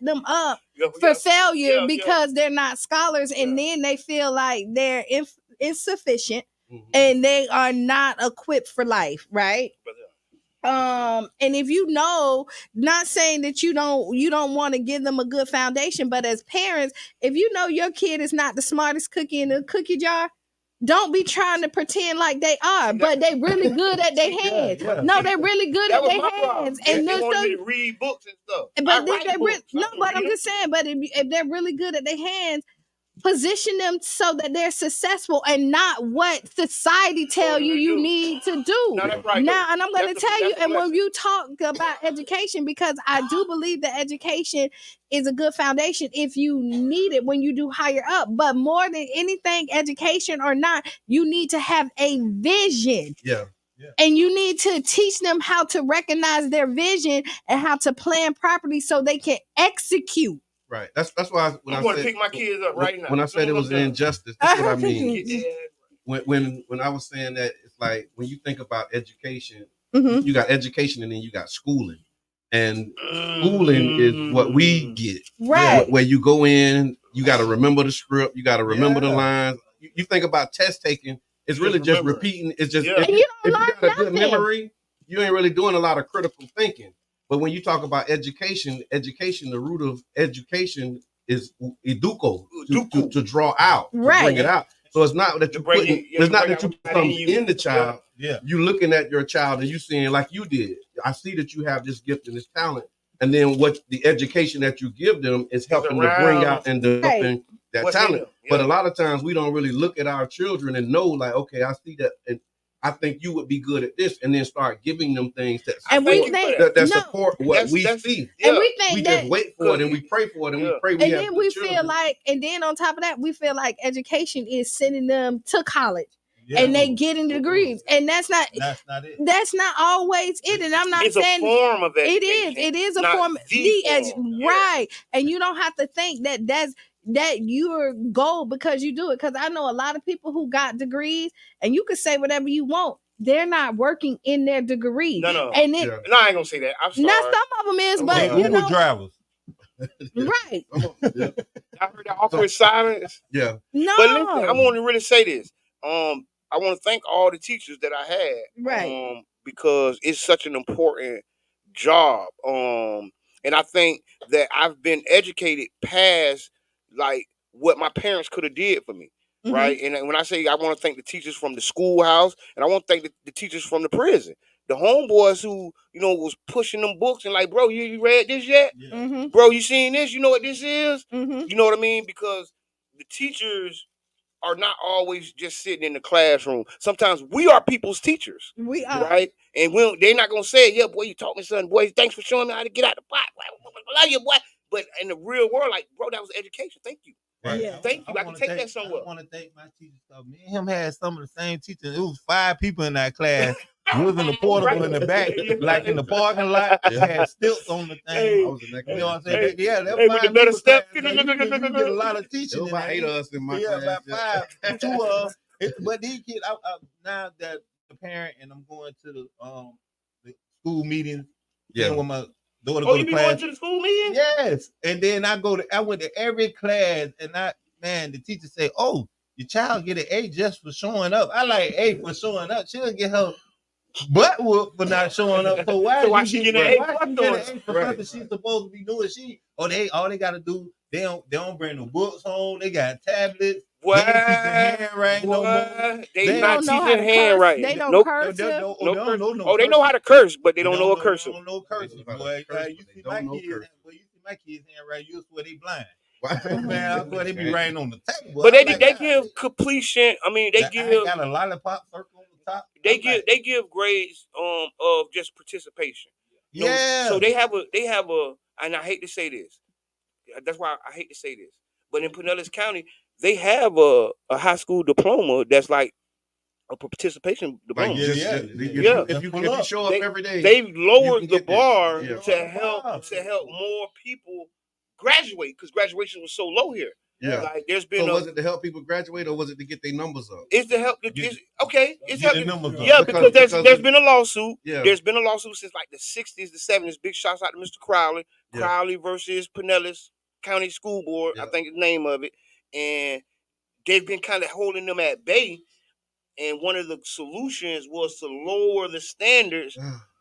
them up for failure because they're not scholars, and then they feel like they're insufficient and they are not equipped for life, right? And if not saying that you don't want to give them a good foundation, but as parents, if you know your kid is not the smartest cookie in the cookie jar, don't be trying to pretend like they are, but they really good at their hands. Yeah. No, they're really good at their hands. And they want me to read books and stuff. But I'm just saying, but if they're really good at their hands, position them so that they're successful and not what society tell you need to do. Right, now, and I'm going to tell you, and when you talk about education, because I do believe that education is a good foundation if you need it when you do higher up. But more than anything, education or not, you need to have a vision. Yeah. And you need to teach them how to recognize their vision and how to plan properly so they can execute. Right. That's why I'm going to pick my kids up right now. When I said it was an injustice, that's what I mean. When I was saying that, it's like when you think about education, you got education and then you got schooling. And schooling is what we get. Right. Where you go in, you got to remember the script, you got to remember the lines. You think about test taking, it's really just repeating. It's just if you got a good memory, you ain't really doing a lot of critical thinking. But when you talk about education, the root of education is educo, to draw out, to bring it out. So it's not that you come in the child. Yeah. You looking at your child and you seeing like you did. I see that you have this gift and this talent. And then what the education that you give them is helping to bring out and developing that talent. But a lot of times we don't really look at our children and know like, okay, I see that. And I think you would be good at this, and then start giving them things that support what we see. And we think we just wait for it and we pray for it and we pray we have good children. Feel like, and then on top of that, we feel like education is sending them to college. And they getting degrees, and that's not it. That's not always it. And I'm not saying it's a form of education. It is a form. Right, and you don't have to think that's your goal because you do it. Because I know a lot of people who got degrees, and you can say whatever you want. They're not working in their degree. No, and no, I ain't gonna say that. I'm sorry. Not some of them is, but Uber drivers. Right. I heard that awkward silence. Yeah. No. But listen, I want to really say this. I want to thank all the teachers that I had. Right. Because it's such an important job. And I think that I've been educated past like what my parents could have did for me. Mm-hmm. Right. And when I say I want to thank the teachers from the schoolhouse, and I want to thank the teachers from the prison. The homeboys who, was pushing them books and like, bro, you read this yet? Yeah. Mm-hmm. Bro, you seen this? You know what this is? Mm-hmm. You know what I mean? Because the teachers are not always just sitting in the classroom. Sometimes we are people's teachers. We are. Right? And they're not going to say, yeah, boy, you taught me something. Boy, thanks for showing me how to get out the pot. I love you, boy. But in the real world, like, bro, that was education. Thank you. Right. Yeah. Thank you. I can take that somewhere. I want to thank my teachers. Me and him had some of the same teachers. It was 5 people in that class. We was in the portable in the back, like in the parking lot. Had stilts on the thing. I was in that class. You know what I'm saying? Yeah, that's with the better step. You get a lot of teaching. About 8 of us in my class. About 5. 2 of them. But these kids, now that the parent and I'm going to the school meetings. Yeah. With my daughter you be going to the school meeting? Yes. And then I went to every class, and the teacher say, "Oh, your child get an A just for showing up." I like A for showing up. She'll get her butt whooped for not showing up. So why she get an A? Why she get an A for something she's supposed to be doing? All they gotta do. They don't bring no books home. They got tablets. What? They don't teach handwriting no more. They not teaching handwriting. They don't curse. No, they know how to curse, but they don't know a cursive. They don't know cursive. Boy, you see my kids handwriting, you swear they blind. Man, I swear they be writing on the table. But they give completion. I mean, they got a lollipop circle on the top. They give grades of just participation. Yeah. So they have a, and I hate to say this. That's why I hate to say this. But in Pinellas County, they have a high school diploma that's like a participation diploma. If you show up every day, they've lowered the bar to help more people graduate because graduation was so low here. Yeah, like there's been. So was it to help people graduate or was it to get their numbers up? It's to help. It's help. Numbers up. Yeah, because there's been a lawsuit. Yeah. There's been a lawsuit since like the 60s, the 70s. Big shouts out to Mr. Crowley. Yeah. Crowley versus Pinellas County School Board. Yeah. I think is the name of it. And they've been kind of holding them at bay. And one of the solutions was to lower the standards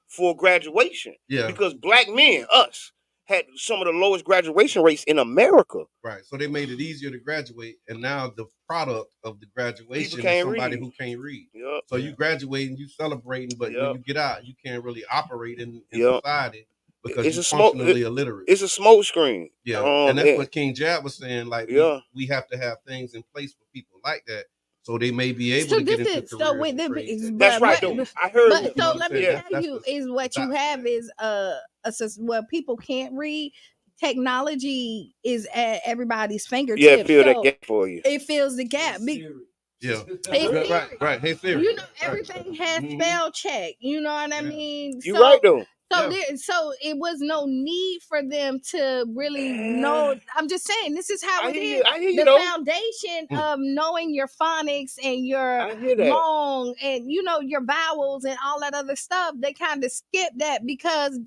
for graduation. Yeah. Because black men, us, had some of the lowest graduation rates in America. Right. So they made it easier to graduate. And now the product of the graduation is somebody who can't read. Yep. So you graduate and you celebrating, but when you get out, you can't really operate in society because you're functionally illiterate. It's a smoke screen. Yeah. And that's what King Jab was saying. Like, we have to have things in place for people like that. So they may be able to get into careers. That's right, though. I heard. But so let me tell you, is what you have is where people can't read. Technology is at everybody's fingertips. Yeah, fill that gap for you. It fills the gap. Yeah. Right. Hey Siri. You know, everything has spell check. You know what I mean? You're right, though. So it was no need for them to really know. I'm just saying, this is how it is. I hear you, the foundation of knowing your phonics and your long and your vowels and all that other stuff. They kind of skip that because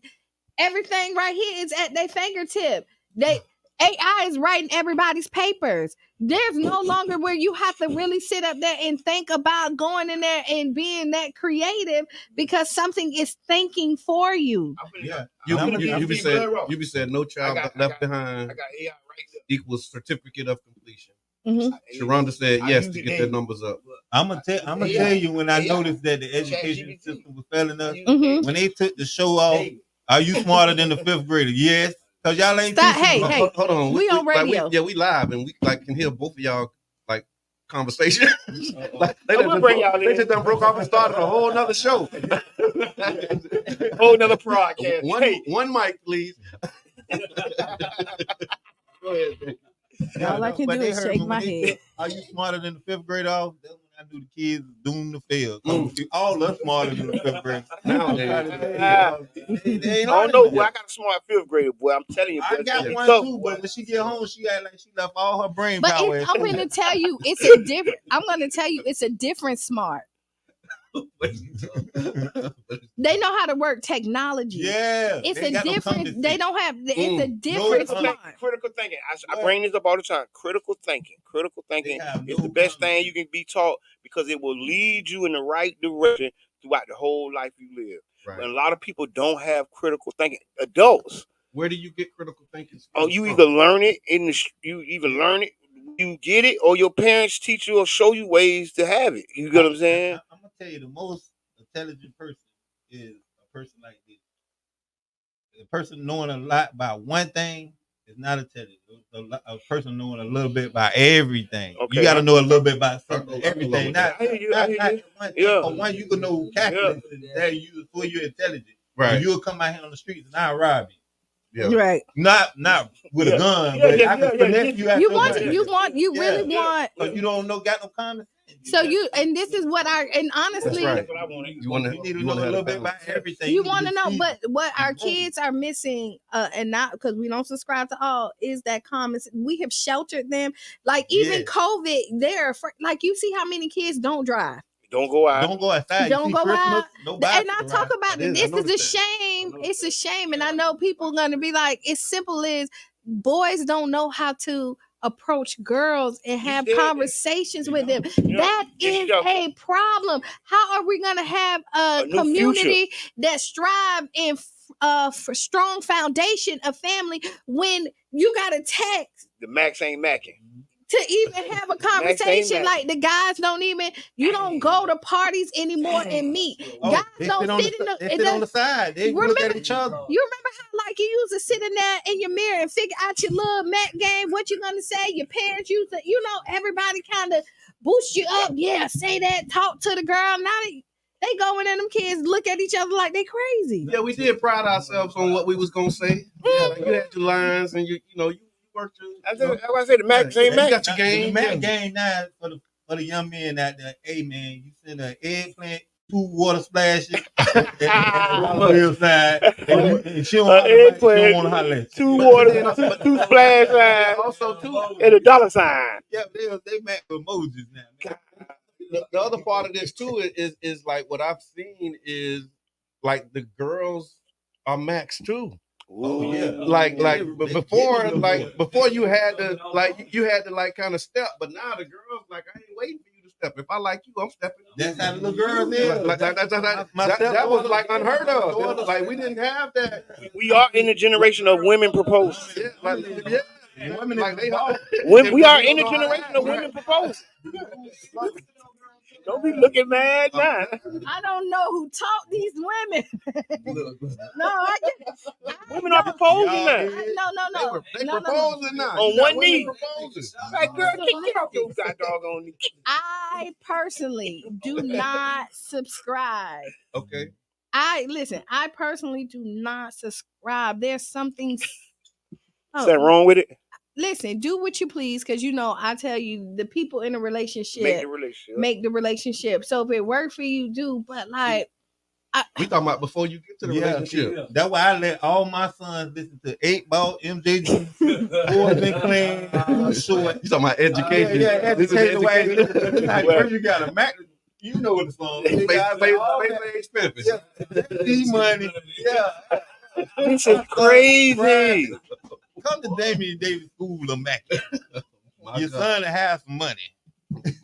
everything right here is at their fingertip. AI is writing everybody's papers. There's no longer where you have to really sit up there and think about going in there and being that creative because something is thinking for you. Yeah, you be said no child left behind equals certificate of completion. Mm-hmm. Sharonda said yes to get their numbers up. I'm gonna tell you when I noticed that the education system was failing us when they took the show off. Are you smarter than the 5th grader? Yes. Cause y'all ain't hey, hold on. We on radio. We live and we can hear both of y'all conversation. Like, they just done broke off and started a whole nother show. Whole nother podcast. One mic, please. Go ahead, man. All I can do is shake my head. Are you smarter than the fifth grade off? That's when I knew the kids doomed to fail. All us smarter than the fifth grade. I don't know. Well, I got a smart fifth grader, boy. I'm telling you. I got one too, but when she get home, she act like she left all her brain power. But I'm going to tell you, it's a different. I'm going to tell you, it's a different smart. They know how to work technology. Yeah, it's a different. They don't have. It's a different smart. Critical thinking. I bring this up all the time. Critical thinking is the best thing you can be taught because it will lead you in the right direction throughout the whole life you live. Right. But a lot of people don't have critical thinking. Adults. Where do you get critical thinking? Oh, you either learn it you get it, or your parents teach you or show you ways to have it. You get what I'm saying? I'm gonna tell you, the most intelligent person is a person like this. A person knowing a lot about one thing is not intelligent. A person knowing a little bit about everything. Okay. You got to know a little bit about everything. Not one you can know calculus that you for you're intelligent. Right. You'll come out here on the streets and I'll rob you. Yeah. Right. Not with a gun, but I can finesse you. You really want. But you don't know, got no common sense. So and this is what honestly. That's right. You need to know a little bit about everything. You want to know, but what our kids are missing, and not because we don't subscribe to all, is that common. We have sheltered them, like even COVID. They're afraid. Like you see how many kids don't drive. Don't go out. Don't go outside. Don't go out. And I talk about it. This is a shame. It's a shame. And I know people are going to be like, it's simple as boys don't know how to approach girls and have conversations with them. That is a problem. How are we going to have a community that strive in for strong foundation of family when you got a text? The Max ain't macking. To even have a conversation, like the guys you don't go to parties anymore and meet. Guys don't sit on the side. They look at each other. You remember how like you used to sit in there in your mirror and figure out your little Mac game, what you're gonna say. Your parents used to, everybody kind of boost you up. Yeah, say that, talk to the girl. Now they go in and them kids look at each other like they crazy. Yeah, we did pride ourselves on what we was gonna say. Yeah, like you had your lines and you worked your. I say the Mac ain't Mac. You got your game. The Mac game now for the young men out there. Hey man, you send an eggplant, 2 water splashes, and hillside, and she don't want to holler at you. 2 water, 2 splash signs, also 2 and a dollar sign. Yeah, they Mac emojis now. The other part of this too is like what I've seen is like the girls are Max too. Oh yeah, before you had to kind of step, but now the girls like I ain't waiting for you to step. If I like you, I'm stepping. That's how the little girls is. That was like unheard of. Like we didn't have that. We are in the generation of women proposing. Yeah, women like we are in the generation of women proposing. Don't be looking mad now. I don't know who taught these women. Women are proposing now. No. They proposing now. On one knee. Like, girl, get off your doggone knee. I personally do not subscribe. Okay. I personally do not subscribe. There's something. Is that wrong with it? Listen, do what you please, because I tell you, the people in a relationship make the relationship. So if it worked for you, do. But like, we talking about before you get to the relationship. Yeah. That's why I let all my sons listen to 8-Ball, MJ, Boys and Clan, Short. You talking about education? Education. Like first you got a Mac. You know what the song is. Face money. Yeah. This is crazy. Come to Damian Davis School of Mac. Your son has some money.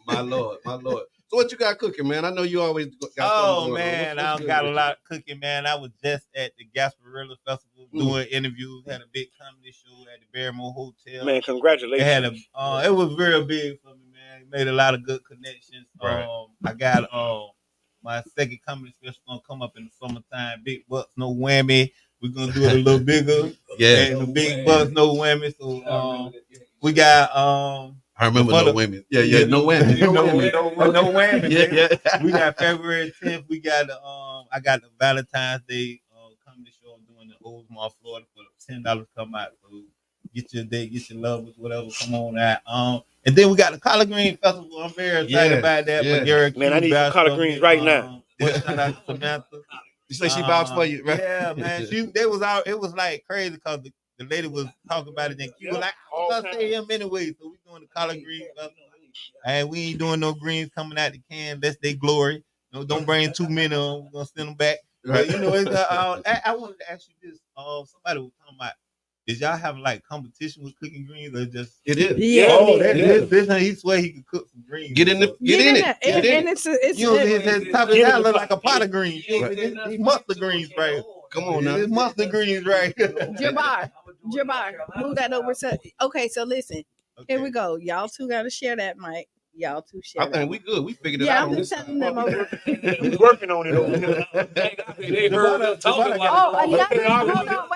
My Lord. So what you got cooking, man? I know you always got something man, I got a lot of cooking, man. I was just at the Gasparilla Festival doing interviews, had a big comedy show at the Barrymore Hotel. Man, congratulations. It was very big for me, man. Made a lot of good connections. Right. I got my second comedy special gonna come up in the summertime. Big bucks, no whammy. We're gonna do it a little bigger. Yeah. And the big bucks, no whammy. So we got I remember no women. Yeah, no women. No women. Yeah. We got February 10th. We got I got the Valentine's Day comedy show I'm doing in Oldsmar, Florida for $10 come out. So get your date, get your lovers, whatever. Come on out. And then we got the Collard Green Festival. I'm very excited about that. Yeah. Man, I need some collard greens right now. Shout out to Samantha. You say she vouched for you, right? Yeah, man. It was like crazy because the lady was talking about it and she was like, I was gonna say him anyway. So we doing the Collard Green Festival. And we ain't doing no greens coming out the can. That's their glory. No, don't bring too many of them. We're gonna send them back. Right. But, it's I wanted to ask you this. Somebody was talking about, is y'all having like competition with cooking greens or just it is? Yeah. Oh, this he swear he could cook some greens. Get in it. And it's his top of that look like a pot of greens. These mustard greens, right? Come on now. It's mustard greens, right? Jabbar, move that over to. Okay, so listen. Okay. Here we go. Y'all two got to share that mic. Y'all two share. I think we good. We figured it out. I'm just telling them. We're working on it over here. They heard us talking about. Hold on.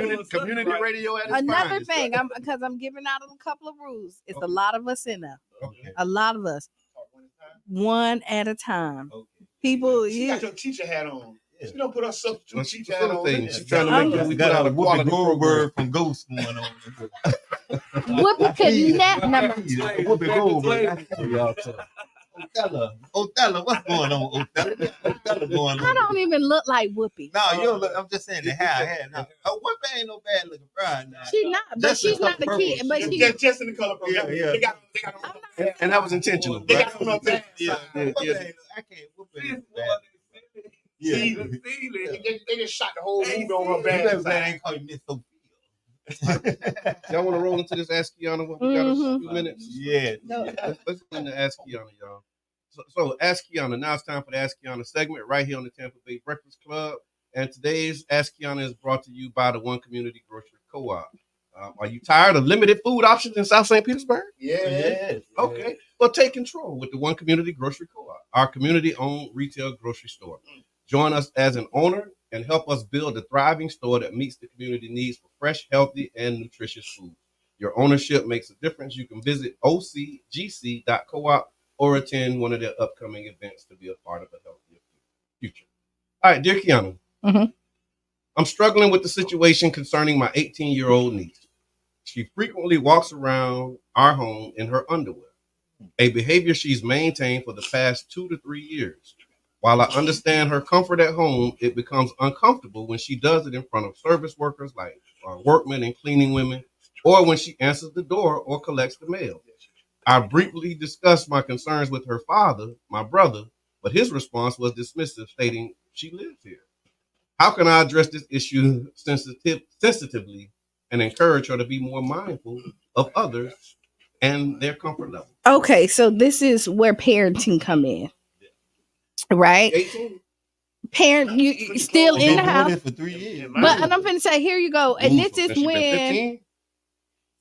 Wait. Community radio at its another finest. thing, because I'm giving out a couple of rules. It's a lot of us in there. Okay. A lot of us. One at a time. Okay. People. She got your teacher hat on. She don't put her substitute teacher hat on. She's trying to make sure we got got a a quality Goldberg from Ghost going on. Whoopi could never. Whoopi Goldberg. Othello, what's going on, Othello going on? I don't even look like Whoopi. No, you don't look. I'm just saying the hair. No. Whoopi ain't no bad looking bride now. She's not, but she's not the kid. But she's just in the color purple. Yeah. They got and that was intentional. They got them on that. Yeah. I can't Whoopi. Yeah. They just shot the whole movie on her back. That ain't called Miss Sophia. Y'all want to roll into this Ask Qiana? We got a few minutes. Yeah. Let's go into Ask Qiana, y'all. So Ask Qiana. Now it's time for the Ask Qiana segment right here on the Tampa Bay Breakfast Club. And today's Ask Qiana is brought to you by the One Community Grocery Co-op. Are you tired of limited food options in South St. Petersburg? Yes. Okay. Well, take control with the One Community Grocery Co-op, our community-owned retail grocery store. Join us as an owner and help us build a thriving store that meets the community needs for fresh, healthy, and nutritious food. Your ownership makes a difference. You can visit ocgc.coop or attend one of their upcoming events to be a part of a healthier future. All right, dear Qiana, I'm struggling with the situation concerning my 18-year-old niece. She frequently walks around our home in her underwear, a behavior she's maintained for the past 2 to 3 years. While I understand her comfort at home, it becomes uncomfortable when she does it in front of service workers like workmen and cleaning women, or when she answers the door or collects the mail. I briefly discussed my concerns with her father, my brother, but his response was dismissive, stating she lives here. How can I address this issue sensitively and encourage her to be more mindful of others and their comfort level? Okay, so this is where parenting come in. Right? 18. Parent, you still in the house for 3 years. but I'm gonna say, here you go, and this is Has she been when 15?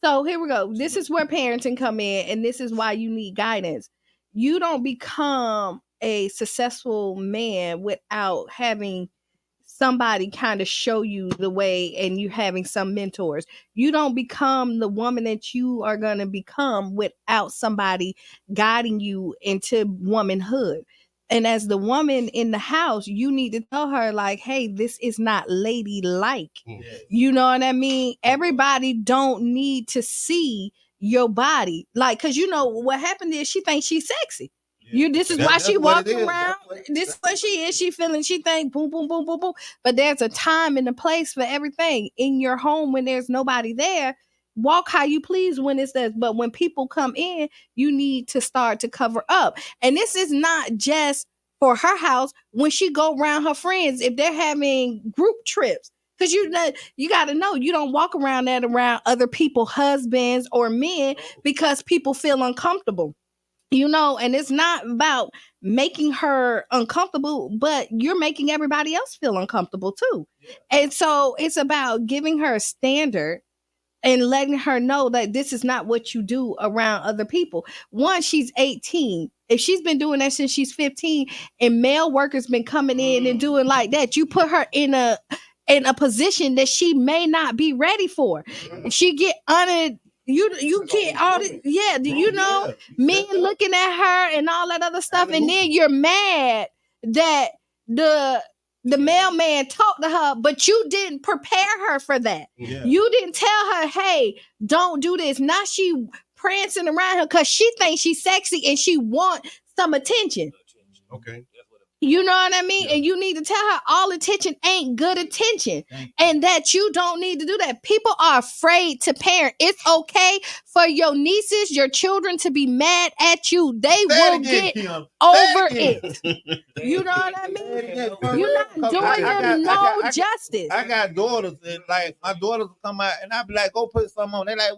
so here we go, this is where parenting come in, and this is why you need guidance. You don't become a successful man without having somebody kind of show you the way, and you having some mentors. You don't become the woman that you are going to become without somebody guiding you into womanhood. And as the woman in the house, you need to tell her, like, hey, this is not ladylike. You know what I mean? Everybody don't need to see your body. Like, because you know what happened is she thinks she's sexy. This is why she walking around. This is what she is. She feeling, she think boom, boom, boom, boom, boom. But there's a time and a place for everything. In your home, when there's nobody there, walk how you please when it's there. But when people come in, you need to start to cover up. And this is not just for her house. When she go around her friends, if they're having group trips, because you got to know, you don't walk around around other people, husbands or men, because people feel uncomfortable. You know, and it's not about making her uncomfortable, but you're making everybody else feel uncomfortable too. And so it's about giving her a standard and letting her know that this is not what you do around other people. One, she's 18. If she's been doing that since she's 15 and male workers been coming in and doing like that, you put her in a position that she may not be ready for. She get You can't all this, do you know men looking at her and all that other stuff, and then you're mad that the mailman talked to her, but you didn't prepare her for that. Yeah. You didn't tell her, hey, don't do this. Now she prancing around her because she thinks she's sexy and she wants some attention. Okay. You know what I mean? Yeah. And you need to tell her all attention ain't good attention, and that you don't need to do that. People are afraid to parent. It's okay for your nieces, your children to be mad at you. They will get over it. You know what I mean? You're not doing them no justice. I got daughters, and like my daughters will come out, and I be like, go put something on. They like,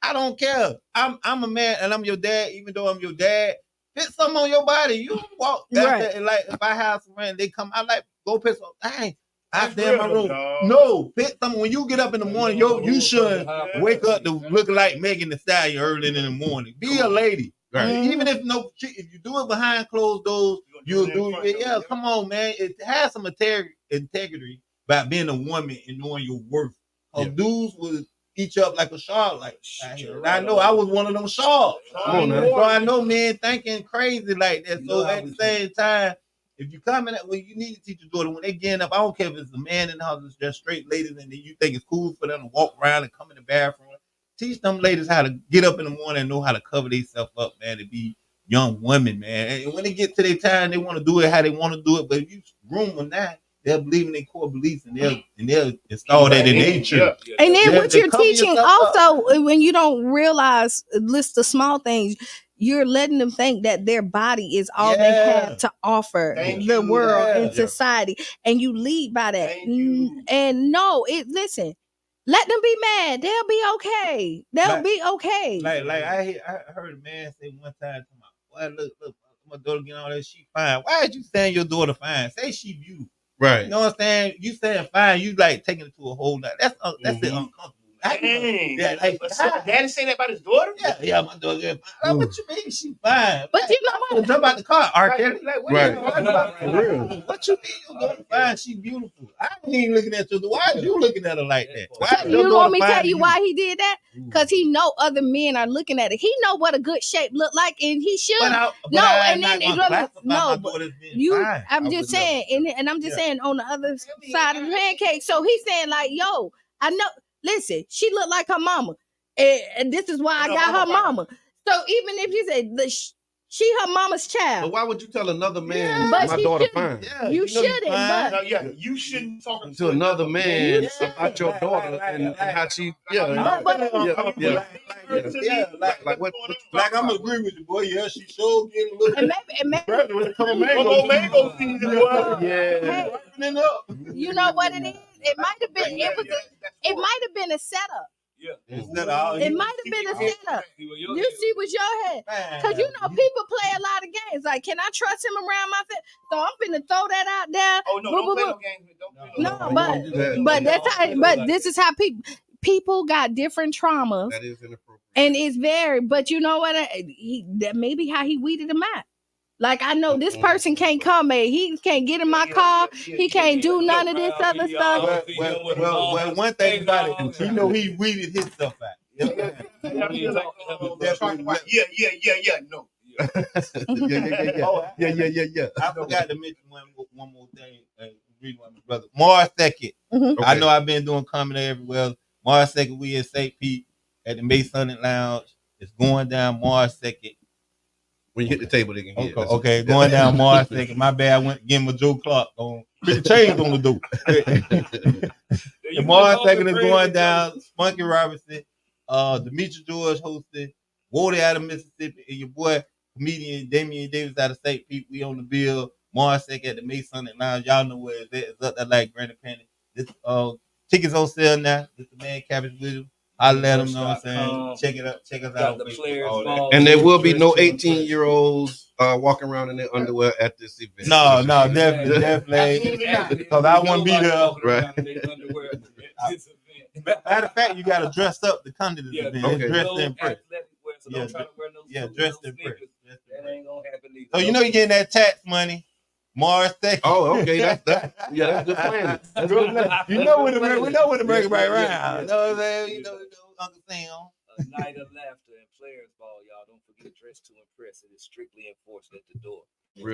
I don't care. I'm a man, and I'm your dad, even though I'm your dad. Put something on your body. You walk right. And like if I have some friends, they come. I like go put some. Dang, I stay in my room. No, put something. When you get up in the morning, you should wake up to look like Megan Thee Stallion early in the morning. Be a lady. Right. Even if you do it behind closed doors, you'll do it. Yeah, come on, man. It has some integrity about being a woman and knowing your worth. Dudes will eat you up like a shark. Like I know I was one of them sharks. So I know men thinking crazy like that. So at the same time, if you come in, you need to teach your daughter when they getting up. I don't care if it's a man in the house, it's just straight ladies, and then you think it's cool for them to walk around and come in the bathroom. Teach them ladies how to get up in the morning and know how to cover themselves up, man, to be young women, man. And when they get to their time, they want to do it how they want to do it. But if you groom them now, they'll believe in their core beliefs, and they'll install that in nature. And then what you're teaching also, when you don't realize, list the small things, you're letting them think that their body is all they have to offer the world and society, and you lead by that. And no, listen, let them be mad. They'll be okay. They'll be okay. Like I heard a man say one time, "Well, look, my daughter getting all that. She fine. Why is you saying your daughter fine? Say she beautiful." Right. You know what I'm saying? You saying fine, you like taking it to a whole nother. That's it uncomfortable. Daddy say that about his daughter? Yeah, my daughter. Like, what you mean she fine? But you know what? Jump out the car, right. For real. What you mean your daughter fine? She beautiful. I ain't even looking at you. Why are you looking at her like that? Why you want me to tell you why he did that? Because he know other men are looking at it. He know what a good shape look like, and he should. I'm just saying, and I'm just saying on the other side of the pancake. So he's saying like, yo, I know. Listen, she looked like her mama, and this is why I got her mama. So even if you say she her mama's child, but why would you tell another man my daughter fine? Yeah, you shouldn't. But you shouldn't talk to another man about your daughter and how she. Like I'm agree with you, boy. Yeah, she sure getting a little. And maybe come on, mango season. Yeah. You know what it is? It might have been. It might have been a setup. Yeah, it might have been a setup. You see with your head, because you know people play a lot of games. Like, can I trust him around my face? So I'm finna throw that out there. Oh no, don't play no games. No, but that's how. But this is how people got different traumas. That is inappropriate, and it's very. But you know what? That may be how he weeded them out. Like, I know this person can't come, he can't get in my car. He can't do none of this other stuff. Well, one thing about it, you know, he weeded his stuff out. No. Yeah. I forgot to mention one more thing. Brother March 2nd. Okay. I know I've been doing comedy everywhere. March 2nd, we in St. Pete at the Masonic Lounge. It's going down March 2nd. When you hit the table, they can hear. Okay, going down March 2nd. My bad, I went to give him a Joe Clark on. Put the chains on the door. The March 2nd is going down. Spunky Robinson, Demetri George hosting, Woody out of Mississippi, and your boy, comedian Damian Davis out of St. Pete. We on the bill. March 2nd at the Masonic Lounge. Y'all know where it's at. It's up there like Granny Penny. This tickets on sale now. This the man Cabbage Williams. I'll let them know what I'm saying. Check it out. Check us out. And there will be no 18-year-olds walking around in their underwear at this event. No, definitely. Because I want to be there. Right. Matter of fact, you got to dress up to come to this event. Okay. Dress to impress. Dress to impress. That ain't gonna happen either. So you know you're getting that tax money. March 2nd. Oh, okay. That's good planning. That's good planning. We know when to bring it right around. You know what I'm saying? You know Uncle Sam. A night of laughter and players ball, y'all. Don't forget dress to impress. It is strictly enforced at the door.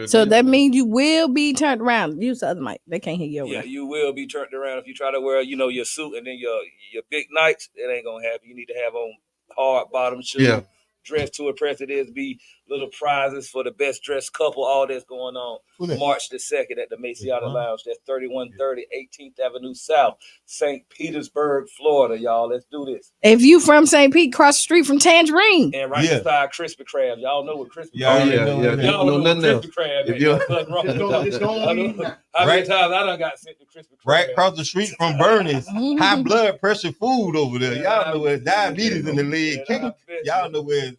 So that means you will be turned around. Use the other mic. They can't hear you over Yeah, there. you will be turned around if you try to wear, your suit and then your big nights. It ain't gonna happen. You need to have on hard bottom shoes. Yeah. Dress to impress. It is be little prizes for the best dressed couple. All that's going on. March the 2nd at the Maciata Lounge. That's 3130 18th Avenue South, St. Petersburg, Florida. Y'all, let's do this. If you from St. Pete, cross the street from Tangerine, and right beside Krispy Kreme. Y'all know what Krispy Kreme. Y'all know nothing else. Krispy Kreme. If you're how many times I done got sent to Krispy Kreme? Right across the street from Bernie's, high blood pressure food over there. Y'all know where diabetes in the leg. Y'all know where.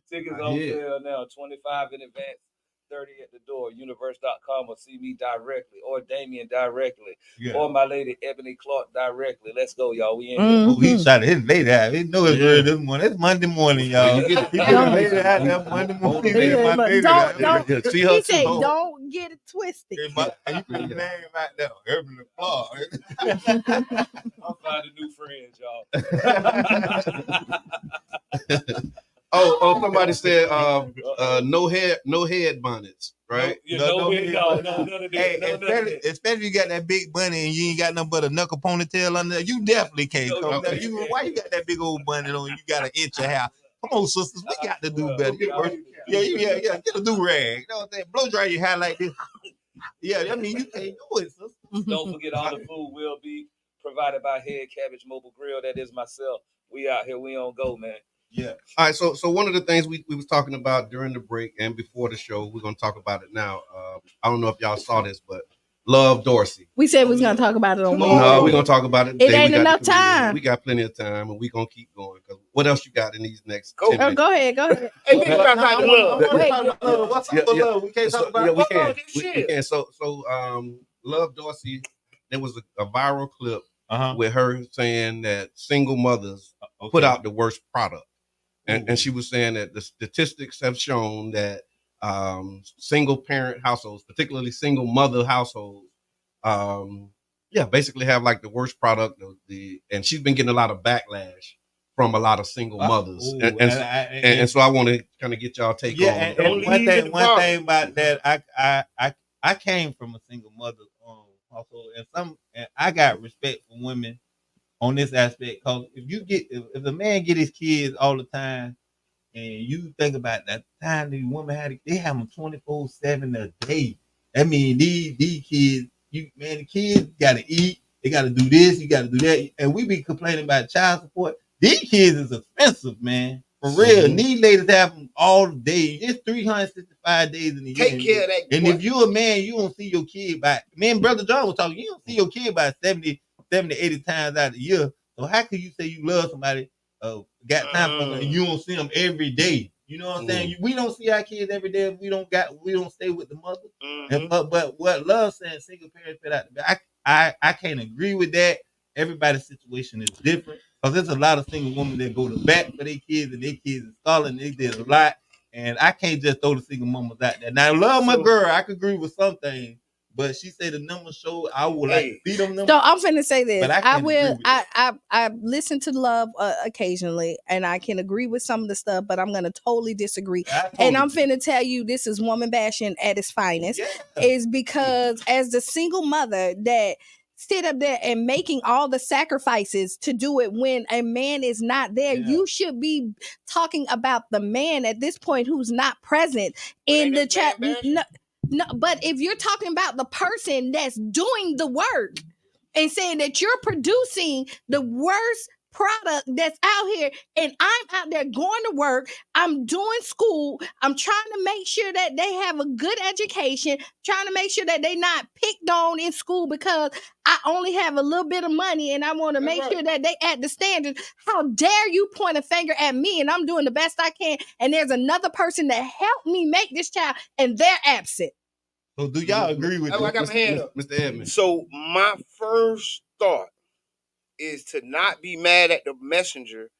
Tickets on sale now, 25 in advance, 30 at the door. Universe.com or see me directly, or Damien directly, or my lady Ebony Clark directly. Let's go, y'all. We in here. Oh, he shot his lady out. He know it's early this morning. It's Monday morning, y'all. He get his lady out there Monday morning. He said, don't get it twisted. You put his name out there, Ebony Clark. I'm finding new friends, y'all. Oh, somebody said no head bonnets, right? No head, none of that. Hey, especially you got that big bunny and you ain't got nothing but a knuckle ponytail under there. You definitely can't come down. Why you got that big old bunny on? You got an inch of hair. Come on, sisters, we got to do better. Yeah. Get a do-rag. You know what I'm saying? Blow dry your hair like this. Yeah, I mean, you can't do it, sisters. Don't forget all the food will be provided by Head Cabbage Mobile Grill. That is myself. We out here. We on go, man. Yeah. All right. So one of the things we was talking about during the break and before the show, we're gonna talk about it now. I don't know if y'all saw this, but Love Dorsey. We said we was gonna talk about it on Monday. No, we're gonna talk about it. It ain't enough time. We got plenty of time, and we gonna keep going. Cause what else you got in these next? Go ahead. Hey, we can talk about love. What's up with love? We can't talk about it. We can. So Love Dorsey. There was a viral clip with her saying that single mothers put out the worst product. And she was saying that the statistics have shown that single parent households, particularly single mother households, basically have like the worst product. And she's been getting a lot of backlash from a lot of single mothers. And so I want to kind of get y'all take on. And one thing about that, I came from a single mother household, and I got respect for women on this aspect, because if a man get his kids all the time, and you think about that time these women they have them 24/7 a day. That means these kids, the kids gotta eat, they gotta do this, you gotta do that, and we be complaining about child support. These kids is expensive, man. For real, these ladies have them all day. It's 365 days in the year. Take care of that. And if you a man, you don't see your kid by. Me and Brother John was talking. You don't see your kid by 70 to 80 times out of the year. So how can you say you love somebody, got time for them, and you don't see them every day? You know what I'm saying? We don't see our kids every day if we don't stay with the mother. And, but what Love saying, single parents put out the back, I can't agree with that. Everybody's situation is different, because there's a lot of single women that go to bat for their kids, and their kids is stalling. They did a lot, and I can't just throw the single mamas out there. Now, I love my girl. I could agree with some things. But she said the numbers show I would like to see them numbers. So I'm finna say this. I listen to Love occasionally, and I can agree with some of the stuff, but I'm gonna totally disagree. And I'm finna tell you, this is woman bashing at its finest. Yeah. Is because as the single mother that sit up there and making all the sacrifices to do it when a man is not there, you should be talking about the man at this point who's not present in the chat. No, but if you're talking about the person that's doing the work and saying that you're producing the worst product that's out here, and I'm out there going to work, I'm doing school, I'm trying to make sure that they have a good education, trying to make sure that they're not picked on in school because I only have a little bit of money and I want to make sure that they at the standard. How dare you point a finger at me, and I'm doing the best I can, and there's another person that helped me make this child and they're absent. So do y'all agree with I got my hand up, Mr. Edmonds? So my first thought is to not be mad at the messenger,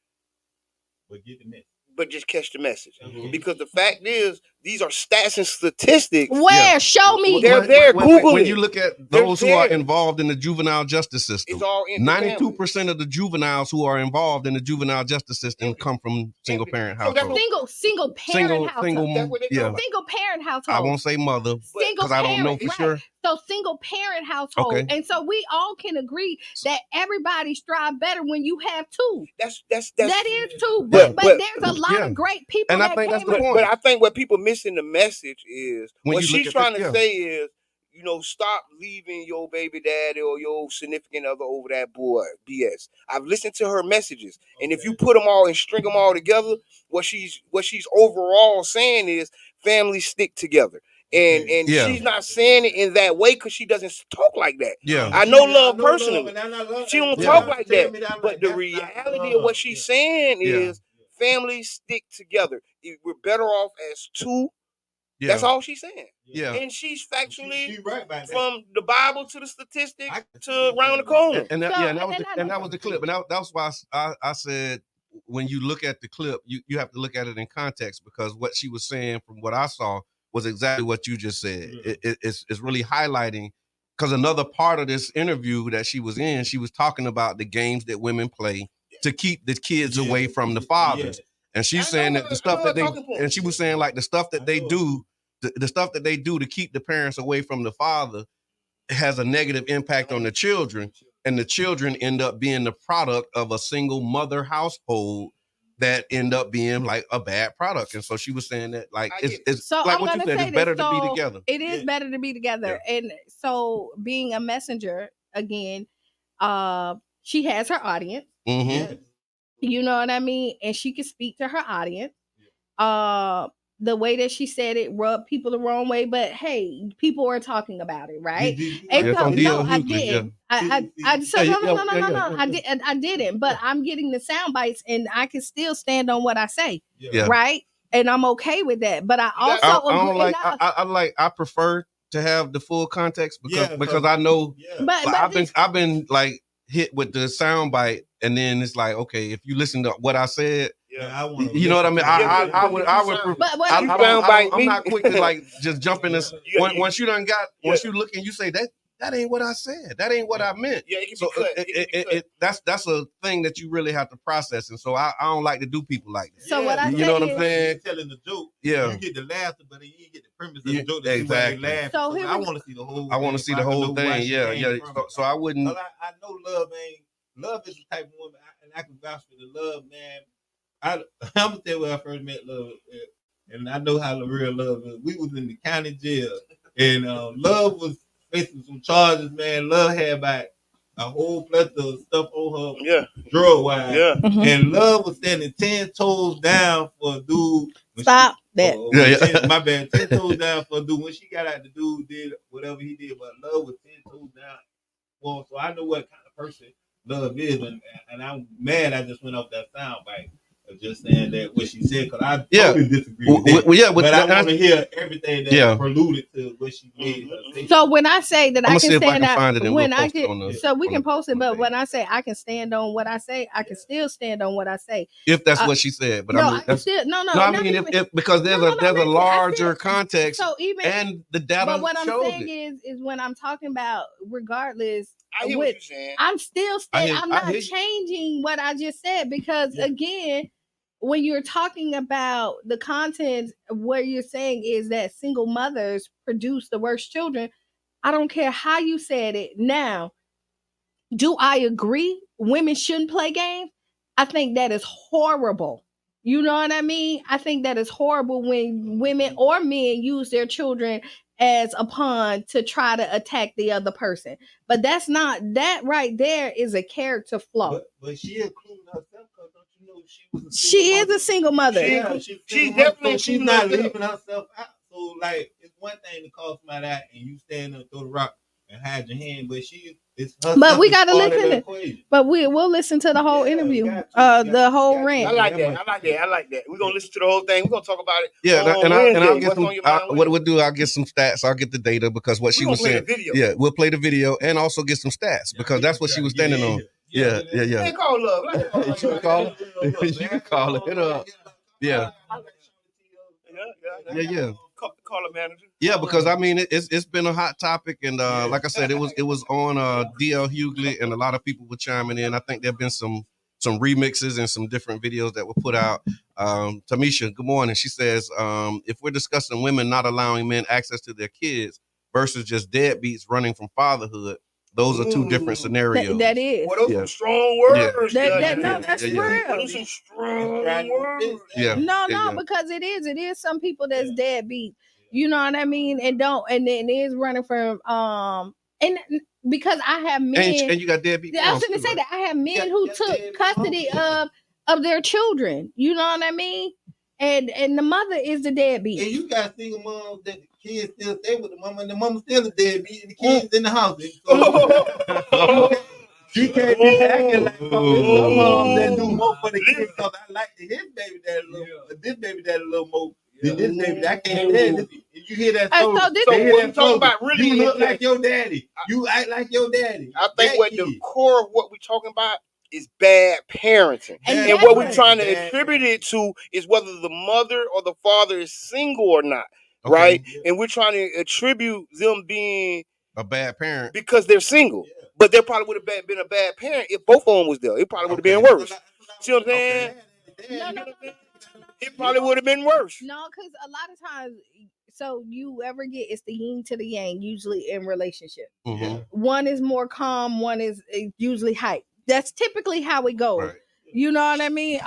but get the message. But just catch the message. Because the fact is, These are stats and statistics. Where? Show me. They're there. Google when it. you look at those who are involved in the juvenile justice system, it's all 92% of the juveniles who are involved in the juvenile justice system come from single parent households. Single parent household. Single parent household. I won't say mother because I don't know for sure. So single parent household. Okay. And so we all can agree that everybody strive better when you have two. That is two. But there's a lot of great people. And I think that's the point. But I think what people missing the message is what she's trying to say is, you know, stop leaving your baby daddy or your significant other over that boy BS. I've listened to her messages, and if you put them all and string them all together, what she's overall saying is families stick together. And she's not saying it in that way because she doesn't talk like that. Yeah, I know Love personally. She don't talk like that. But the reality of what she's saying is families stick together. We're better off as two. Yeah. That's all she's saying. Yeah. And she's factually from the Bible to the statistics to around the corner. And that was the clip. And that's why I said when you look at the clip, you have to look at it in context, because what she was saying from what I saw was exactly what you just said. It's really highlighting, because another part of this interview that she was in, she was talking about the games that women play to keep the kids away from the fathers. And she's saying that the stuff that they, and she was saying like the stuff that they do, the stuff that they do to keep the parents away from the father has a negative impact on the children. And the children end up being the product of a single mother household that end up being like a bad product. And so she was saying that like, it's so like what you said, it's better to be together. It is better to be together. Yeah. And so being a messenger, again, she has her audience. Mm-hmm. You know what I mean? And she can speak to her audience. The way that she said it rubbed people the wrong way, but hey, people are talking about it, right? No, I didn't. I didn't. But I'm getting the sound bites, and I can still stand on what I say, right? And I'm okay with that. But I also I prefer to have the full context because I know. But I've been like hit with the sound bite, and then it's like, okay, if you listen to what I said. Yeah, you know what I mean. I would. I'm not quick to like just jump in this. Once you done got, once you look and you say that ain't what I said. That ain't what I meant. Yeah, it so that's a thing that you really have to process. And so I don't like to do people like that. So what I you know what I'm saying? Telling the joke. Yeah, you get the laughter, but you get the premise of the joke. Exactly. So I want to see the whole. I want to see the whole thing. Yeah. So I wouldn't. I know Love is the type of woman, and I can vouch for the Love, man. I'm gonna tell you where I first met Love, and I know how the real Love is. We was in the county jail, and Love was facing some charges. Man, Love had about a whole plethora of stuff on her, drug wise. Yeah, and Love was standing 10 toes down for a dude. Stop that. My bad. 10 toes down for a dude. When she got out, the dude did whatever he did, but Love was 10 toes down. Well, so I know what kind of person Love is, and I'm mad. I just went off that sound bite. Just saying that what she said, because I totally disagree with that. But I want to hear everything that preluded to what she made. So when I say that I can stand out, when I get, so we can post it. But when I say I can stand on what I say, I can still stand on what I say. If that's what she said, but I mean, if because there's a larger context. So even and the data. But what I'm saying is when I'm talking about, regardless. I hear what you're saying. I'm still saying I'm not changing what I just said, because again, when you're talking about the content, what you're saying is that single mothers produce the worst children. I don't care how you said it. Now, do I agree women shouldn't play games? I think that is horrible. You know what I mean? I think that is horrible when women or men use their children as a pawn to try to attack the other person. But that's not, that right there is a character flaw. But she included herself, because don't you know she is a single mother. She's definitely, she's not leaving herself out. So like, it's one thing to call somebody out and you stand up, throw the rock and hide your hand, but but we gotta listen to, but we'll listen to the whole interview, the whole rant. I like that. We're gonna listen to the whole thing. We're gonna talk about it. Yeah, and I'll get some. What we'll do, I'll get some stats. I'll get the data, because what she was saying. Yeah, we'll play the video and also get some stats, because that's what she was standing on. Yeah. Hey, call Love. You can call it. You can call it. Yeah. Yeah. Call a manager. Yeah, because I mean it's been a hot topic, and like I said, it was on DL Hughley, and a lot of people were chiming in. I think there've been some remixes and some different videos that were put out. Tamisha, good morning. She says, if we're discussing women not allowing men access to their kids versus just deadbeats running from fatherhood, those are two different scenarios. That is. Well, those are some strong words. That's real. Those are some strong words. No, because it is some people that's deadbeat. You know what I mean? And it is running from and because I have men and you got deadbeat. I was gonna say that I have men who took custody of their children. You know what I mean? And the mother is the deadbeat. And you got single moms that the kids still stay with the mama, and the mama still a deadbeat, and the kids in the house. So, she can't be acting like some moms that do more for the kids because I like his baby daddy a little, this baby daddy a little more than this baby. I can't stand this. You hear that? So what you talking about really? You look like your daddy. You act like your daddy. I think what the core of what we're talking about is bad parenting. And what we're trying to attribute it to is whether the mother or the father is single or not, right? Yeah. And we're trying to attribute them being a bad parent because they're single. Yeah. But there probably would have been a bad parent if both of them was there. It probably would have been worse. See what I'm saying? No. It probably would have been worse. No, because a lot of times, so you ever get it's the yin to the yang usually in relationship. Mm-hmm. One is more calm, one is usually hype. That's typically how it goes. Right. You know what I mean?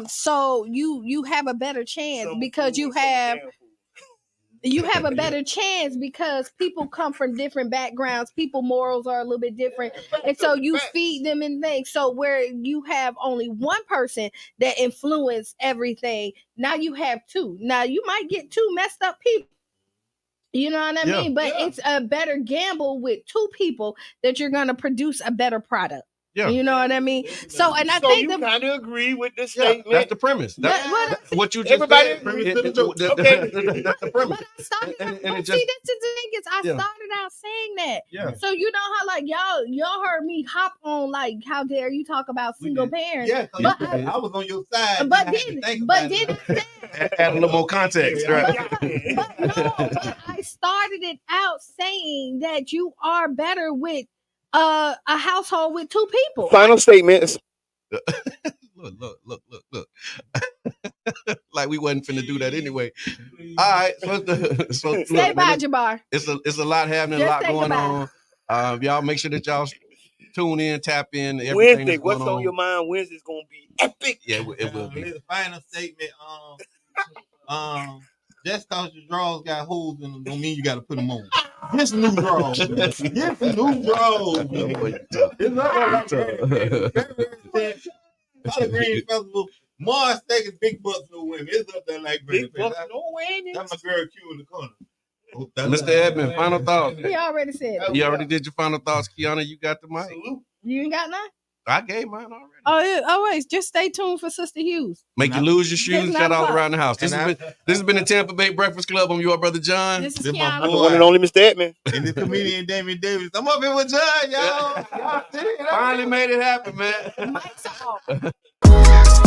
So you have a better chance because you have a better chance because people come from different backgrounds. People morals are a little bit different. And so you feed them in things. So where you have only one person that influence everything, now you have two. Now you might get two messed up people. You know what I mean? But it's a better gamble with two people that you're going to produce a better product. Yeah. You know what I mean? So, and I think you kind of agree with this statement. That's the premise. That's what you just everybody said. Okay. That's the premise. But I started that's the thing is I started out saying that. Yeah. So you know how like y'all heard me hop on like how dare you talk about single parents? Yeah, but I was on your side. But then add a little more context, right? But I started it out saying that you are better with a household with two people. Final statements. Look. Like we wasn't finna do that anyway. All right. So stay by Jabbar. It's a lot happening, a lot going on. Y'all make sure that y'all tune in, tap in. Wednesday, what's on your mind? Wednesday's gonna be epic. Yeah, it will be. The final statement. Just cause your drawers got holes in them don't mean you got to put them on. Get some new drawers. Get some new drawers. It's not like Green Festival. Mars taking big bucks no women. It's up there like Green Festival. No women. That's my girl Q in the corner. Mr. Edmund, final thoughts. He already said it. You already did your final thoughts, Qiana. You got the mic. You ain't got none? I gave mine already. Oh, yeah. Always. Just stay tuned for Sister Hughes. Make you lose your shoes. Got all around the house. This has been the Tampa Bay Breakfast Club. I'm your brother John. This is my boy. I'm the one and only Mr. Edmund. And the comedian Damien Davis. I'm up here with John, y'all. Finally made it happen, man. Mike's off.